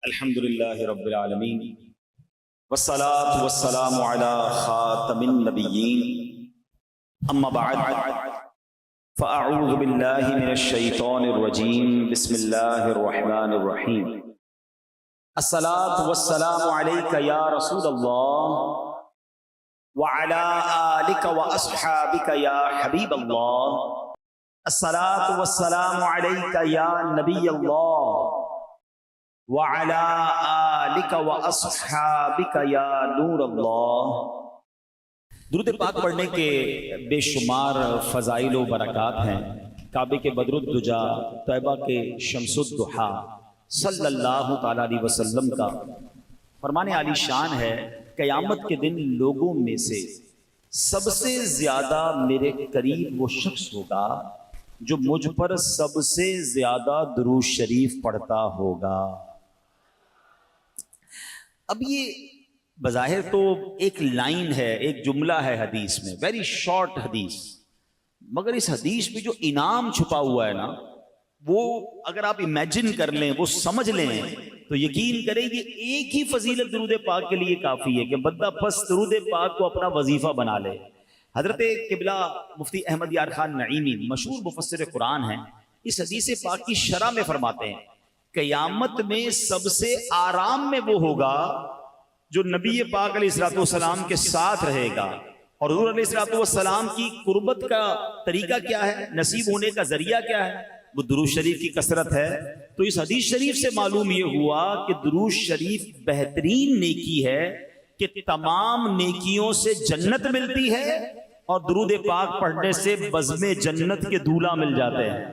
الحمدللہ رب العالمین والصلاة والسلام علی خاتم النبیین اما بعد فاعوذ باللہ من الشیطان الرجیم بسم اللہ الرحمن الرحیم الصلاة والسلام علیک یا رسول اللہ وعلی آلک واصحابک یا حبیب اللہ الصلاة والسلام علیک یا نبی اللہ وعلى آلک واصحابک یا نور اللہ۔ درود پاک پڑھنے کے بے شمار فضائل و برکات ہیں۔ کعبے کے بدر الدجا، طیبہ کے شمس الضحا صلی اللہ تعالی علیہ وسلم کا فرمان عالی شان ہے، قیامت کے دن لوگوں میں سے سب سے زیادہ میرے قریب وہ شخص ہوگا جو مجھ پر سب سے زیادہ درود شریف پڑھتا ہوگا۔ اب یہ بظاہر تو ایک لائن ہے، ایک جملہ ہے حدیث میں، ویری شارٹ حدیث، مگر اس حدیث میں جو انعام چھپا ہوا ہے نا، وہ اگر آپ امیجن کر لیں، وہ سمجھ لیں تو یقین کریں کہ ایک ہی فضیلت درود پاک کے لیے کافی ہے کہ بندہ بس درود پاک کو اپنا وظیفہ بنا لے۔ حضرت قبلہ مفتی احمد یار خان نعیمی مشہور مفسر قرآن ہیں، اس حدیث پاک کی شرح میں فرماتے ہیں قیامت میں سب سے آرام میں وہ ہوگا جو نبی پاک علیہ الصلوۃ والسلام کے ساتھ رہے گا۔ اور حضور علیہ الصلوۃ والسلام کی قربت کا طریقہ کیا ہے، نصیب ہونے کا ذریعہ کیا ہے؟ وہ درود شریف کی کثرت ہے۔ تو اس حدیث شریف سے معلوم یہ ہوا کہ درود شریف بہترین نیکی ہے کہ تمام نیکیوں سے جنت ملتی ہے، اور درود پاک پڑھنے سے بزم جنت کے دولہ مل جاتے ہیں۔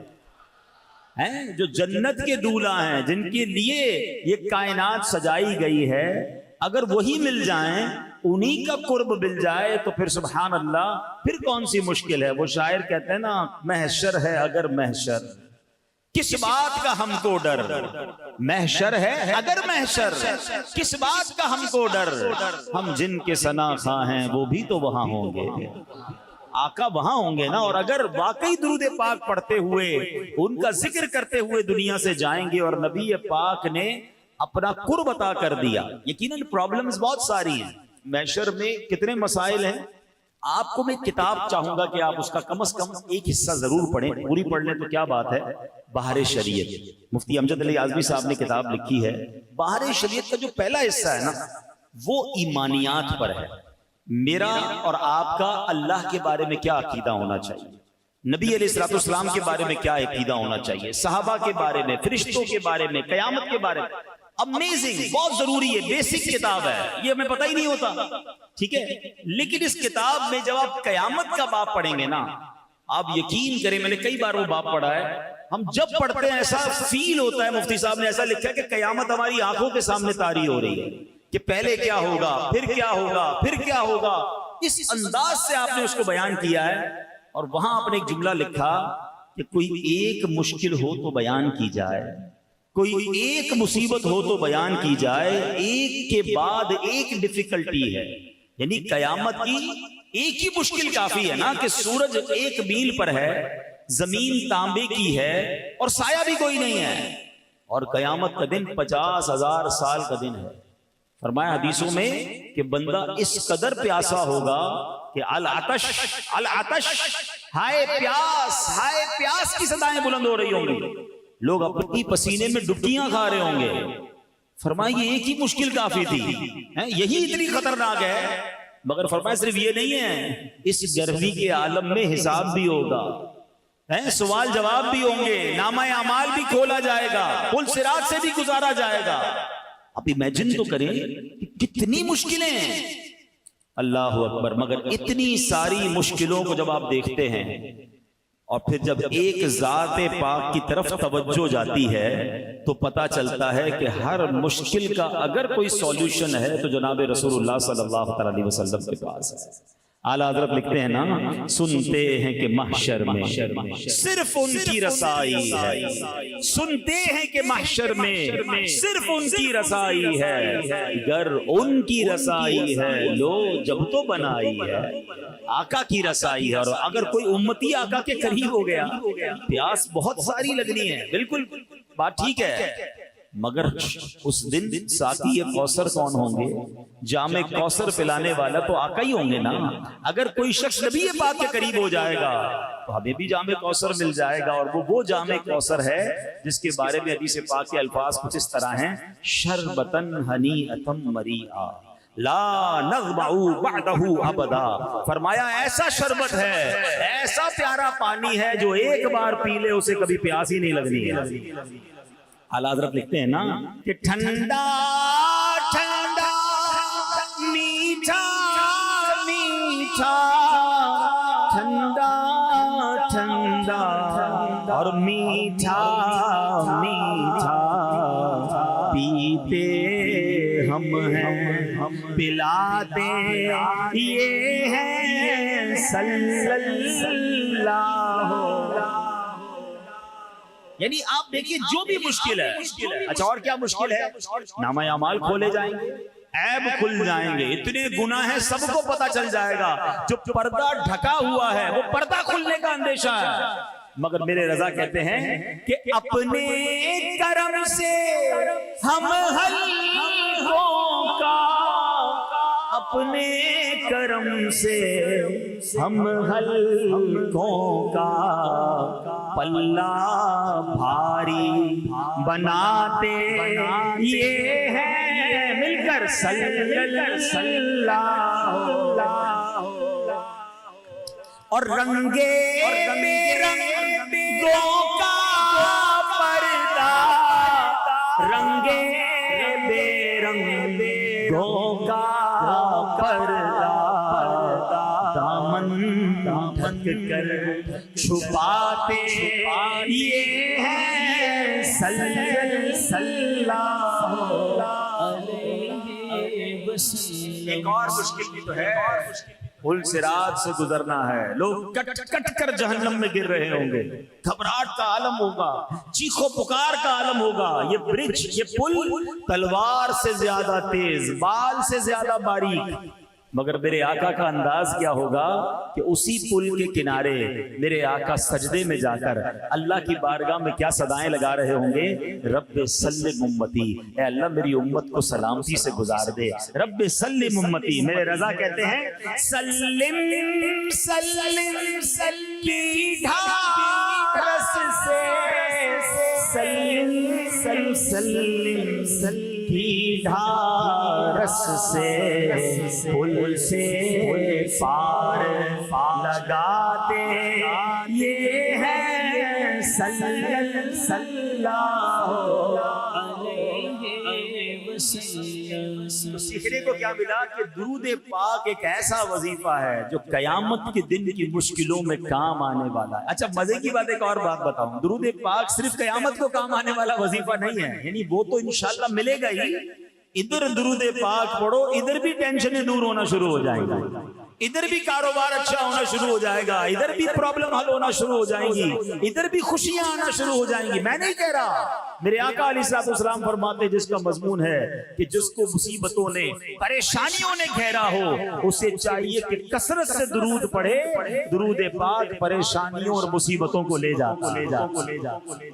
جو جنت کے دولہ ہیں، جن کے لیے یہ کائنات سجائی گئی ہے، اگر وہی مل جائیں، انہی کا قرب مل جائے تو پھر سبحان اللہ، پھر کون سی مشکل ہے۔ وہ شاعر کہتے ہیں نا، محشر ہے اگر محشر، کس بات کا ہم کو ڈر، محشر ہے اگر محشر، کس بات کا ہم کو ڈر، ہم جن کے ثنا خواں ہیں وہ بھی تو وہاں ہوں گے، آقا وہاں ہوں گے نا۔ اور اگر واقعی درود پاک پڑھتے ہوئے، ان کا ذکر کرتے ہوئے دنیا سے جائیں گے اور نبی پاک نے اپنا قرب عطا کر دیا، یقیناً پرابلمز بہت ساری ہیں، محشر میں کتنے مسائل ہیں۔ آپ کو میں کتاب چاہوں گا کہ آپ اس کا کم از کم ایک حصہ ضرور پڑھیں، پوری پڑھ لیں تو کیا بات ہے۔ بہار شریعت، مفتی امجد علی اعظمی صاحب نے کتاب لکھی ہے۔ بہار شریعت کا جو پہلا حصہ ہے نا، وہ ایمانیات پر ہے۔ میرا اور آپ کا اللہ کے بارے میں کیا عقیدہ ہونا چاہیے، نبی علیہ الصلوۃ والسلام کے بارے میں کیا عقیدہ ہونا چاہیے، صحابہ کے بارے میں، فرشتوں کے بارے میں، قیامت کے بارے میں۔ امیزنگ، بہت ضروری ہے، بیسک کتاب ہے، یہ ہمیں پتہ ہی نہیں ہوتا، ٹھیک ہے۔ لیکن اس کتاب میں جب آپ قیامت کا باب پڑھیں گے نا، آپ یقین کریں، میں نے کئی بار وہ باب پڑھا ہے، ہم جب پڑھتے ہیں ایسا فیل ہوتا ہے، مفتی صاحب نے ایسا لکھا ہے کہ قیامت ہماری آنکھوں کے سامنے طاری ہو رہی ہے کہ پہلے کیا ہوگا، پھر کیا ہوگا، پھر کیا ہوگا۔ اس انداز سے آپ نے اس کو بیان کیا ہے۔ اور وہاں آپ نے ایک جملہ لکھا کہ کوئی ایک مشکل ہو تو بیان کی جائے، کوئی ایک مصیبت ہو تو بیان کی جائے، ایک کے بعد ایک ڈیفیکلٹی ہے، یعنی قیامت کی ایک ہی مشکل کافی ہے نا کہ سورج ایک میل پر ہے، زمین تانبے کی ہے اور سایہ بھی کوئی نہیں ہے، اور قیامت کا دن 50,000 سال کا دن ہے۔ فرمایا حدیثوں میں کہ بندہ اس قدر پیاسا ہوگا کہ العطش العطش، ہائے پیاس، ہائے پیاس کی صدائیں بلند ہو رہی ہوں گی، لوگ اپنی پسینے میں ڈبکیاں کھا رہے ہوں گے۔ فرمایا یہ ایک ہی مشکل کافی تھی، یہی اتنی خطرناک ہے۔ مگر فرمایا صرف یہ نہیں ہے، اس گرمی کے عالم میں حساب بھی ہوگا، سوال جواب بھی ہوں گے، نامہ اعمال بھی کھولا جائے گا، پل صراط سے بھی گزارا جائے گا۔ آپ امیجن تو کریں کتنی مشکلیں ہیں، اللہ اکبر۔ مگر اتنی ساری مشکلوں کو جب آپ دیکھتے ہیں اور پھر جب ایک ذات پاک کی طرف توجہ جاتی ہے تو پتہ چلتا ہے کہ ہر مشکل کا اگر کوئی سولوشن ہے تو جناب رسول اللہ صلی اللہ علیہ وسلم کے پاس ہے۔ اعلیٰ حضرت لکھتے ہیں نا، سنتے ہیں کہ محشر میں صرف ان کی رسائی ہے، سنتے ہیں کہ محشر میں صرف ان کی رسائی ہے، گر ان کی رسائی ہے لو جب تو بنائی ہے۔ آقا کی رسائی ہے، اور اگر کوئی امتی آقا کے قریب ہو گیا، پیاس بہت ساری لگنی ہے، بالکل بات ٹھیک ہے، مگر اس دن ساقی کوثر کون ہوں گے؟ جام کوثر پلانے والا تو آقا ہی ہوں گے نا. اگر کوئی شخص نبی پاک کے قریب ہو جائے گا تو ہمیں بھی جام کوثر مل جائے گا, اور وہ جام کوثر ہے جس کے بارے میں حدیث پاک کے الفاظ کچھ اس طرح ہیں, شربتن ہنیئتم مریعا لا نغبع بعدہ ابدا. فرمایا ایسا شربت ہے, ایسا پیارا پانی ہے جو ایک بار پی لے اسے کبھی پیاس ہی نہیں لگنی ہے. اعلیٰ حضرت لکھتے ہیں نا کہ ٹھنڈا ٹھنڈا میٹھا میٹھا, ٹھنڈا ٹھنڈا اور میٹھا میٹھا پیتے ہم ہیں پلاتے یہ ہے صلی اللہ. یعنی آپ دیکھیے جو بھی مشکل ہے, اچھا اور کیا مشکل ہے؟ نامہ اعمال کھولے جائیں گے, عیب کھل جائیں گے, اتنے گناہ ہیں سب کو پتا چل جائے گا. جو پردہ ڈھکا ہوا ہے وہ پردہ کھلنے کا اندیشہ ہے. مگر میرے رضا کہتے ہیں کہ اپنے کرم سے ہم حلقوں کا, اپنے کرم سے ہم حلقوں کا پلہ بھاری بناتے یہ ہے مل کر صلی اللہ. اور رنگے رنگوں کا پردہ, رنگے بے رنگوں کا پردہ دامن ڈھک کر چھپاتے یہ ہے صلی اللہ علیہ وسلم. ایک اور مشکل بھی تو ہے, پل صراط سے گزرنا ہے, لوگ کٹ کٹ کر جہنم میں گر رہے ہوں گے, گھبراہٹ کا عالم ہوگا, چیخو پکار کا عالم ہوگا. یہ برج, یہ پل تلوار سے زیادہ تیز, بال سے زیادہ باریک, مگر میرے آقا کا انداز کیا ہوگا کہ اسی پل کے کنارے میرے آقا سجدے میں جا کر اللہ کی بارگاہ میں کیا صدائیں لگا رہے ہوں گے, رب سلم امتی, اے اللہ میری امت کو سلامتی سے گزار دے, رب سلم امتی. میرے رضا کہتے ہیں سلم سلم کی ڈھارس سے, سلم سلم سلم کی ڈھارس سے پل سے پار لگاتے یہ ہے صلی اللہ علیہ وسلم. تو سیکھنے کو کیا ملا کہ درود پاک ایک ایسا وظیفہ ہے جو قیامت کے دن کی مشکلوں میں کام آنے والا ہے. اچھا مزے کی بات ایک اور بات بتاؤں, درود پاک صرف قیامت کو کام آنے والا وظیفہ نہیں ہے, یعنی وہ تو انشاءاللہ ملے گا ہی. ادھر درود پاک پڑھو, ادھر بھی ٹینشنیں دور ہونا شروع ہو جائیں گی, ادھر بھی کاروبار اچھا ہونا شروع ہو جائے گا, ادھر بھی پرابلم حل ہونا شروع ہو جائیں گی, ادھر بھی خوشیاں آنا شروع ہو جائیں گی. میں نہیں کہہ رہا, میرے آقا علیہ الصلوۃ والسلام فرماتے جس کا مضمون ہے کہ جس کو مصیبتوں نے پریشانیوں نے گھیرا ہو اسے چاہیے کہ کثرت سے درود پڑھے. درود پاک پریشانیوں اور مصیبتوں کو لے جاتا ہے.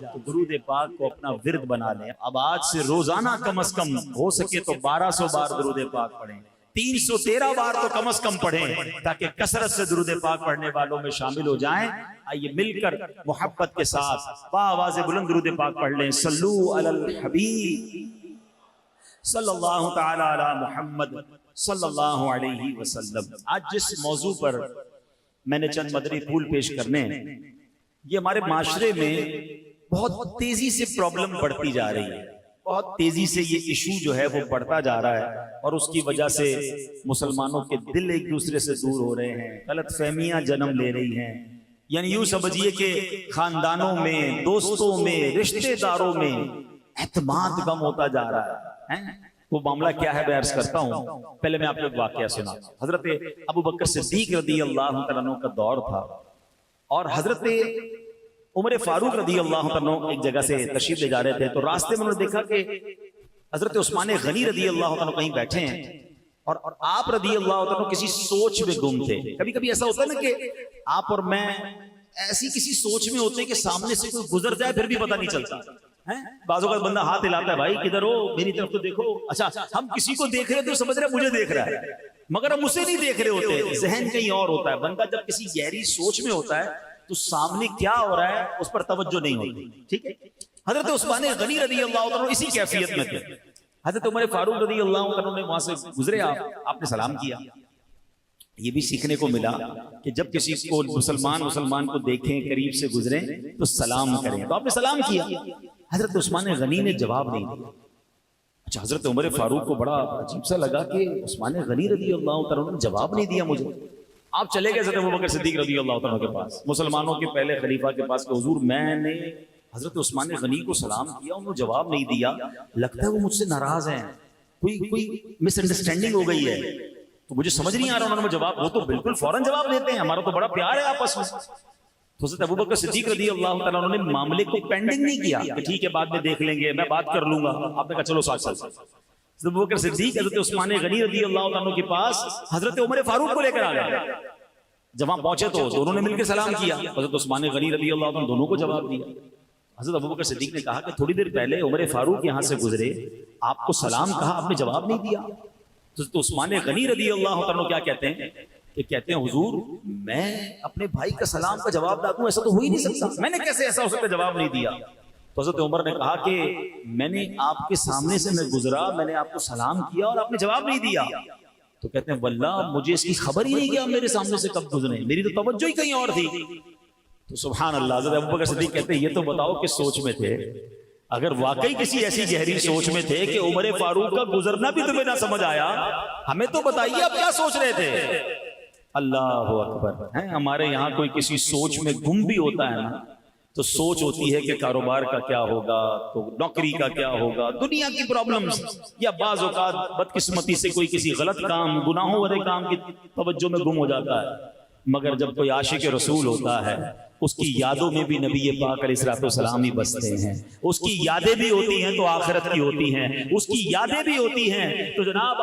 تو درود پاک کو اپنا ورد بنا لیں. اب آج سے روزانہ کم از کم ہو سکے تو 1200 بار درود پاک پڑھیں, 313 بار تو کم از کم پڑھیں, تاکہ کثرت سے درود پاک پڑھنے والوں میں شامل ہو جائیں. آئیے مل کر محبت کے ساتھ بآواز بلند درود پاک پڑھ لیں. صلو علی الحبیب صلی اللہ تعالی علی محمد صلی اللہ علیہ وسلم. آج جس موضوع پر میں نے چند مدنی پھول پیش کرنے ہیں, یہ ہمارے معاشرے میں بہت تیزی سے پرابلم بڑھتی جا رہی ہے, بہت تیزی سے یہ ایشو جو ہے وہ بڑھتا جا رہا ہے, اور اس کی وجہ سے مسلمانوں کے دل ایک دوسرے سے دور ہو رہے ہیں, غلط فہمیاں جنم لے رہی ہیں. یعنی یوں سمجھیے کہ خاندانوں میں, دوستوں میں, رشتہ داروں میں اعتماد کم ہوتا جا رہا ہے. وہ معاملہ کیا ہے میں عرض کرتا ہوں. پہلے میں آپ کو ایک واقعہ سنا. حضرت ابو بکر صدیق رضی اللہ تعالیٰ عنہ کا دور تھا, اور حضرت عمر فاروق رضی اللہ عنہ ایک جگہ سے تشریف لے جا رہے تھے, تو راستے میں انہوں نے دیکھا کہ حضرت عثمان غنی رضی اللہ عنہ کہیں بیٹھے ہیں, اور آپ رضی اللہ عنہ کسی سوچ میں گم تھے. کبھی کبھی ایسا ہوتا ہے نا کہ آپ اور میں ایسی کسی سوچ میں ہوتے ہیں کہ سامنے سے کوئی گزر جائے پھر بھی پتہ نہیں چلتا. بعض اوقات بندہ ہاتھ ہلاتا ہے، بھائی کدھر ہو، میری طرف تو دیکھو. اچھا ہم کسی کو دیکھ رہے تو سمجھ رہے مجھے دیکھ رہا ہے، مگر ہم اسے نہیں دیکھ رہے ہوتے، ذہن کہیں اور ہوتا ہے. بندہ جب کسی گہری سوچ میں ہوتا ہے تو سامنے کیا ہو رہا ہے اس پر توجہ نہیں ہوتی. ٹھیک ہے. حضرت عثمان غنی رضی اللہ عنہ اسی کیفیت میں تھے. حضرت عمر فاروق رضی اللہ عنہ نے وہاں سے گزرے، آپ نے سلام کیا. یہ بھی سیکھنے کو ملا کہ جب کسی کو مسلمان کو دیکھیں، قریب سے گزریں تو سلام کریں. تو آپ نے سلام کیا. حضرت عثمان غنی نے جواب نہیں دیا. اچھا حضرت عمر فاروق کو بڑا عجیب سا لگا کہ عثمان غنی رضی اللہ عنہ نے جواب نہیں دیا مجھے. آپ چلے گئے حضرت ابوبکر صدیق رضی اللہ عنہ کے پاس، مسلمانوں کے پہلے خلیفہ کے پاس کہ حضور میں نے حضرت عثمان غنی کو سلام کیا، انہوں نے جواب نہیں دیا، لگتا ہے وہ مجھ سے ناراض ہیں، کوئی مس انڈرسٹینڈنگ ہو گئی ہے، تو مجھے سمجھ نہیں آ رہا انہوں نے جواب. وہ تو بالکل فوراً جواب دیتے ہیں، ہمارا تو بڑا پیار ہے آپس میں. تو حضرت ابوبکر صدیق رضی اللہ تعالیٰ عنہ نے معاملے کو پینڈنگ نہیں کیا کہ ٹھیک ہے بعد میں دیکھ لیں گے، میں بات کر لوں گا. آپ نے کہا چلو ساتھ چلتے. حضرت ابوبکر صدیق حضرت عثمان غنی رضی اللہ عنہ کے پاس حضرت عمر فاروق کو لے کر آ گئے. جب وہاں پہنچے تو دونوں نے مل کے سلام کیا. حضرت عثمان غنی رضی اللہ عنہ دونوں کو جواب دیا. حضرت ابوبکر صدیق نے کہا کہ تھوڑی دیر پہلے عمر فاروق یہاں سے گزرے، آپ کو سلام کہا، آپ نے جواب نہیں دیا. حضرت عثمان غنی رضی اللہ عنہ کیا کہتے ہیں کہ کہتے ہیں حضور میں اپنے بھائی کا سلام کا جواب نہ دوں ایسا تو ہو ہی نہیں سکتا، میں نے کیسے ایسا ہو سکتا جواب نہیں دیا. تو حضرت عمر نے کہا کہ میں نے آپ کے سامنے سے میں گزرا، میں نے آپ کو سلام کیا اور آپ نے جواب نہیں دیا. تو کہتے ہیں واللہ مجھے اس کی خبر ہی نہیں کہ آپ میرے سامنے سے کب گزرے، میری تو توجہ ہی کہیں اور تھی. تو سبحان اللہ. حضرت ابوبکر صدیق کہتے ہیں یہ تو بتاؤ کس سوچ میں تھے. اگر واقعی کسی ایسی گہری سوچ میں تھے کہ عمر فاروق کا گزرنا بھی تمہیں نہ سمجھ آیا، ہمیں تو بتائیے آپ کیا سوچ رہے تھے. اللہ اکبر. ہمارے یہاں کوئی کسی سوچ میں گم بھی ہوتا ہے نا تو سوچ ہوتی ہے کہ کاروبار کا کیا ہوگا، تو نوکری کا کیا ہوگا، دنیا کی پرابلمز، یا بعض اوقات بدقسمتی سے کوئی کسی غلط کام، گناہوں والے کام کی توجہ میں گم ہو جاتا ہے. مگر جب کوئی عاشق رسول ہوتا ہے اس کی یادوں میں بھی نبی پاک علیہ الصلوۃ والسلام ہی بستے ہیں. اس کی یادیں بھی ہوتی ہیں تو آخرت کی ہوتی ہیں، اس کی یادیں بھی ہوتی ہیں تو جناب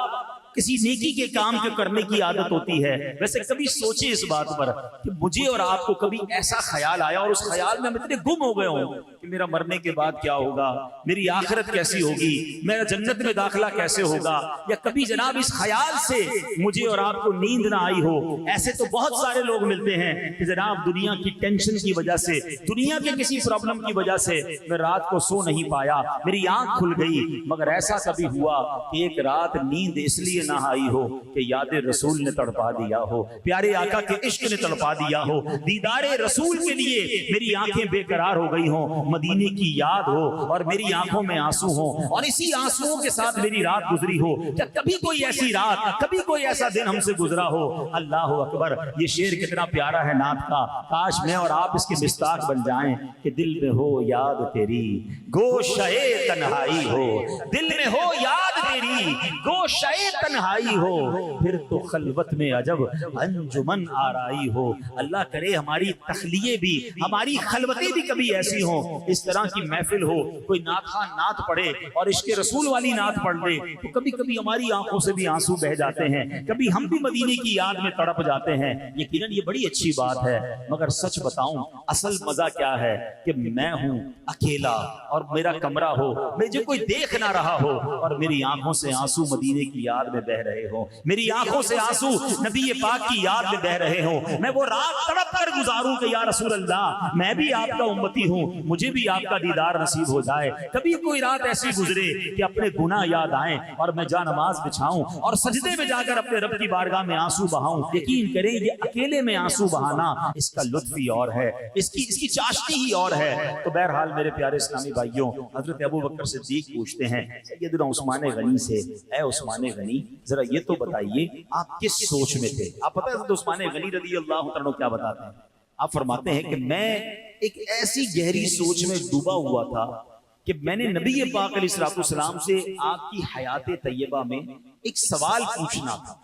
کسی نیکی کے کام کے کرنے کی عادت ہوتی ہے. ویسے کبھی سوچے اس بات پر کہ مجھے اور آپ کو کبھی ایسا خیال آیا اور اس خیال میں ہم اتنے گم ہو گئے ہوں کہ میرا مرنے کے بعد کیا ہوگا، میری آخرت کیسی ہوگی، میرا جنت میں داخلہ کیسے ہوگا، یا کبھی جناب اس خیال سے مجھے اور آپ کو نیند نہ آئی ہو. ایسے تو بہت سارے لوگ ملتے ہیں کہ جناب دنیا کی ٹینشن کی وجہ سے، دنیا کے کسی پرابلم کی وجہ سے میں رات کو سو نہیں پایا، میری آنکھ کھل گئی. مگر ایسا کبھی ہوا کہ ایک رات نیند اس لیے نہ آئی ہو کہ یاد رسول نے تڑپا دیا ہو، پیارے آقا کے عشق نے تڑپا دیا ہو، دیدار رسول کے لیے میری آنکھیں بے قرار ہو گئی ہوں، مدینے کی یاد ہو اور میری آنکھوں میں آنسو ہوں اور اسی آنسوؤں کے ساتھ میری رات گزری ہو. کیا کبھی کوئی ایسی رات، کبھی کوئی ایسا دن ہم سے گزرا ہو؟ اللہ اکبر. یہ شعر کتنا پیارا ہے نعت کا. کاش میں اور آپ اس کے مصداق بن جائیں کہ دل میں ہو یاد تیری گوشہ تنہائی ہو، دل میں ہو یاد تیری گوشہ تنہائی ہو، پھر تو خلوت میں عجب انجمن آرائی ہو. اللہ کرے ہماری تخلیے بھی، ہماری خلوتیں بھی کبھی ایسی ہوں، اس طرح کی محفل ہو، کوئی نعت خواں نعت پڑھے اور عشق رسول والی نعت پڑھ دے تو کبھی کبھی ہماری آنکھوں سے بھی آنسو بہ جاتے ہیں، کبھی ہم بھی مدینے کی یاد میں تڑپ جاتے ہیں. یقیناً یہ بڑی اچھی بات ہے. مگر سچ بتاؤں اصل مزہ کیا ہے کہ میں ہوں اکیلا اور میرا کمرہ ہو، مجھے کوئی دیکھ نہ رہا ہو اور میری آنکھوں سے آنسو مدینے کی یاد میں بہ رہے ہوں، میری آنکھوں سے آنسو نبی پاک کی یاد میں بہ رہے ہوں. میں وہ رات تڑپ کر گزاروں کہ یا رسول اللہ میں بھی آپ کا امتی ہوں، مجھے بھی آپ کا دیدار نصیب ہو جائے. کبھی کوئی رات ایسی گزرے کہ اپنے گناہ یاد آئیں اور میں جا نماز بچھاؤں اور سجدے میں جا کر اپنے رب کی بارگاہ میں آنسو بہاؤں. یقین کریں یہ اکیلے میں آنسو بہانا اس کا لطف ہی اور ہے، اس کی چاشنی ہی اور ہے. تو بہرحال میرے پیارے اسلامی بھائیوں، حضرت ابوبکر صدیق پوچھتے ہیں سیدنا عثمان غنی سے، اے عثمان غنی ذرا یہ تو بتائیے آپ کس سوچ میں تھے؟ آپ پتہ ہے حضرت عثمان غنی رضی اللہ عنہ کیا بتاتے ہیں؟ آپ فرماتے ہیں کہ میں ایک ایسی گہری سوچ میں ڈوبا ہوا تھا کہ میں نے نبی پاک علیہ الصلوۃ والسلام سے آپ کی حیات طیبہ میں ایک سوال پوچھنا تھا،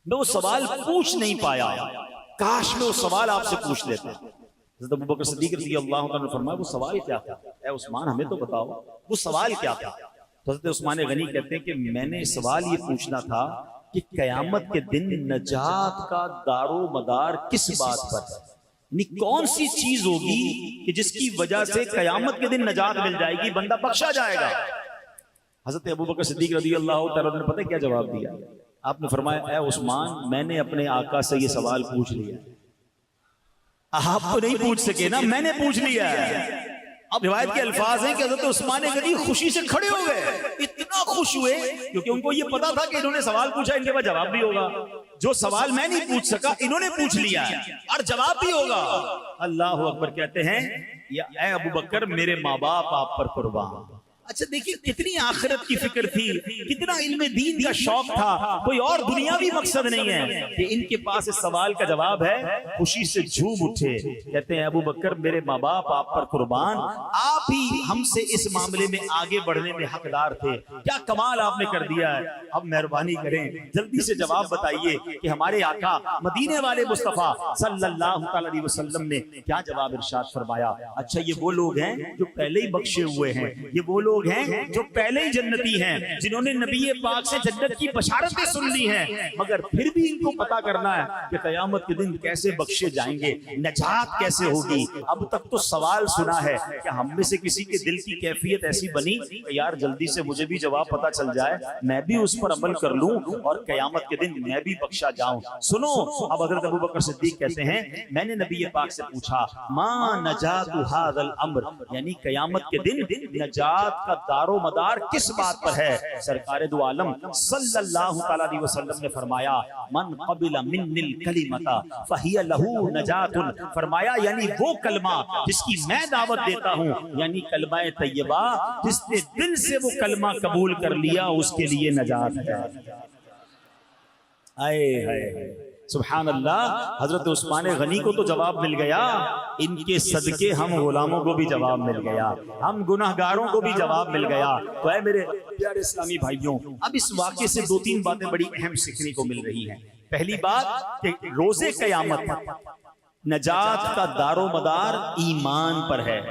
میں وہ سوال پوچھ نہیں پایا، کاش میں وہ سوال آپ سے پوچھ لیتے. حضرت ابوبکر صدیق رضی اللہ عنہ نے فرمایا وہ سوال کیا تھا؟ اے عثمان ہمیں تو بتاؤ وہ سوال کیا تھا؟ تو حضرت عثمان غنی کہتے ہیں کہ میں نے سوال یہ پوچھنا تھا کہ قیامت کے دن نجات کا دار و مدار کس بات پر ہے؟ کون سی چیز ہوگی کہ جس کی وجہ سے قیامت کے دن نجات مل جائے گی، بندہ بخشا جائے گا؟ حضرت ابوبکر صدیق رضی اللہ تعالیٰ عنہ نے پتہ کیا جواب دیا؟ آپ نے فرمایا اے عثمان، میں نے اپنے آقا سے یہ سوال پوچھ لیا، آپ تو نہیں پوچھ سکے نا، میں نے پوچھ لیا ہے۔ اب روایت کے الفاظ ہیں کہ حضرت عثمان غنی خوشی سے کھڑے ہو گئے، اتنا خوش ہوئے کیونکہ ان کو یہ پتا تھا کہ انہوں نے سوال پوچھا، ان کے پاس جواب بھی ہوگا، جو سوال میں نہیں پوچھ سکا انہوں نے پوچھ لیا اور جواب بھی ہوگا۔ اللہ اکبر کہتے ہیں یا اے ابوبکر میرے ماں باپ آپ پر قربان۔ اچھا دیکھیے کتنی آخرت کی فکر تھی، کتنا علم دین کا شوق تھا، کوئی اور دنیاوی مقصد نہیں ہے کہ ان کے پاس اس سوال کا جواب ہے، خوشی سے جھوم اٹھے، کہتے ہیں ابو بکر میرے ماں باپ آپ پر قربان، آپ ہی ہم سے اس معاملے میں آگے بڑھنے میں حقدار تھے، کیا کمال آپ نے کر دیا ہے، اب مہربانی کریں جلدی سے جواب بتائیے کہ ہمارے آقا مدینے والے مصطفیٰ صلی اللہ علیہ وسلم نے کیا جواب ارشاد فرمایا؟ اچھا یہ وہ لوگ ہیں جو پہلے ہی بخشے ہوئے ہیں، یہ وہ لوگ ہیں جو پہلے ہی جنتی ہیں، جنہوں نے نبی پاک سے جنت کی بشارتیں سن لی ہیں، مگر پھر بھی ان کو پتا کرنا ہے کہ قیامت کے دن کیسے بخشے جائیں گے، نجات کیسے ہوگی۔ اب تک تو سوال سنا ہے کہ ہم میں سے کسی کے دل کی کیفیت ایسی بنی کہ یار جلدی سے مجھے بھی جواب پتا چل جائے، میں بھی اس پر عمل کر لوں اور قیامت کے دن میں بھی بخشا جاؤں۔ سنو اب حضرت ابوبکر صدیق کہتے ہیں میں نے نبی پاک سے پوچھا ما نجات ھذا الامر، یعنی قیامت کے دن نجات کا دار و مدار کس بات پر ہے؟ سرکار دو عالم صلی اللہ تعالی علیہ وسلم نے فرمایا من قبل من الکلمۃ فہی لہ نجات، فرمایا یعنی وہ کلمہ جس کی میں دعوت دیتا ہوں، یعنی کلمہ طیبہ، جس نے دل سے وہ کلمہ قبول کر لیا اس کے لیے نجات ہے۔ سبحان اللہ، حضرت عثمان غنی کو تو جواب مل گیا، ان کے صدقے ہم غلاموں کو بھی جواب مل گیا، ہم گناہگاروں کو بھی جواب مل گیا۔ تو اے میرے پیارے اسلامی بھائیوں، اب اس واقعے سے دو تین باتیں بڑی اہم سیکھنے کو مل رہی ہیں۔ پہلی بات کہ روز قیامت نجات کا دار و مدار ایمان پر ہے،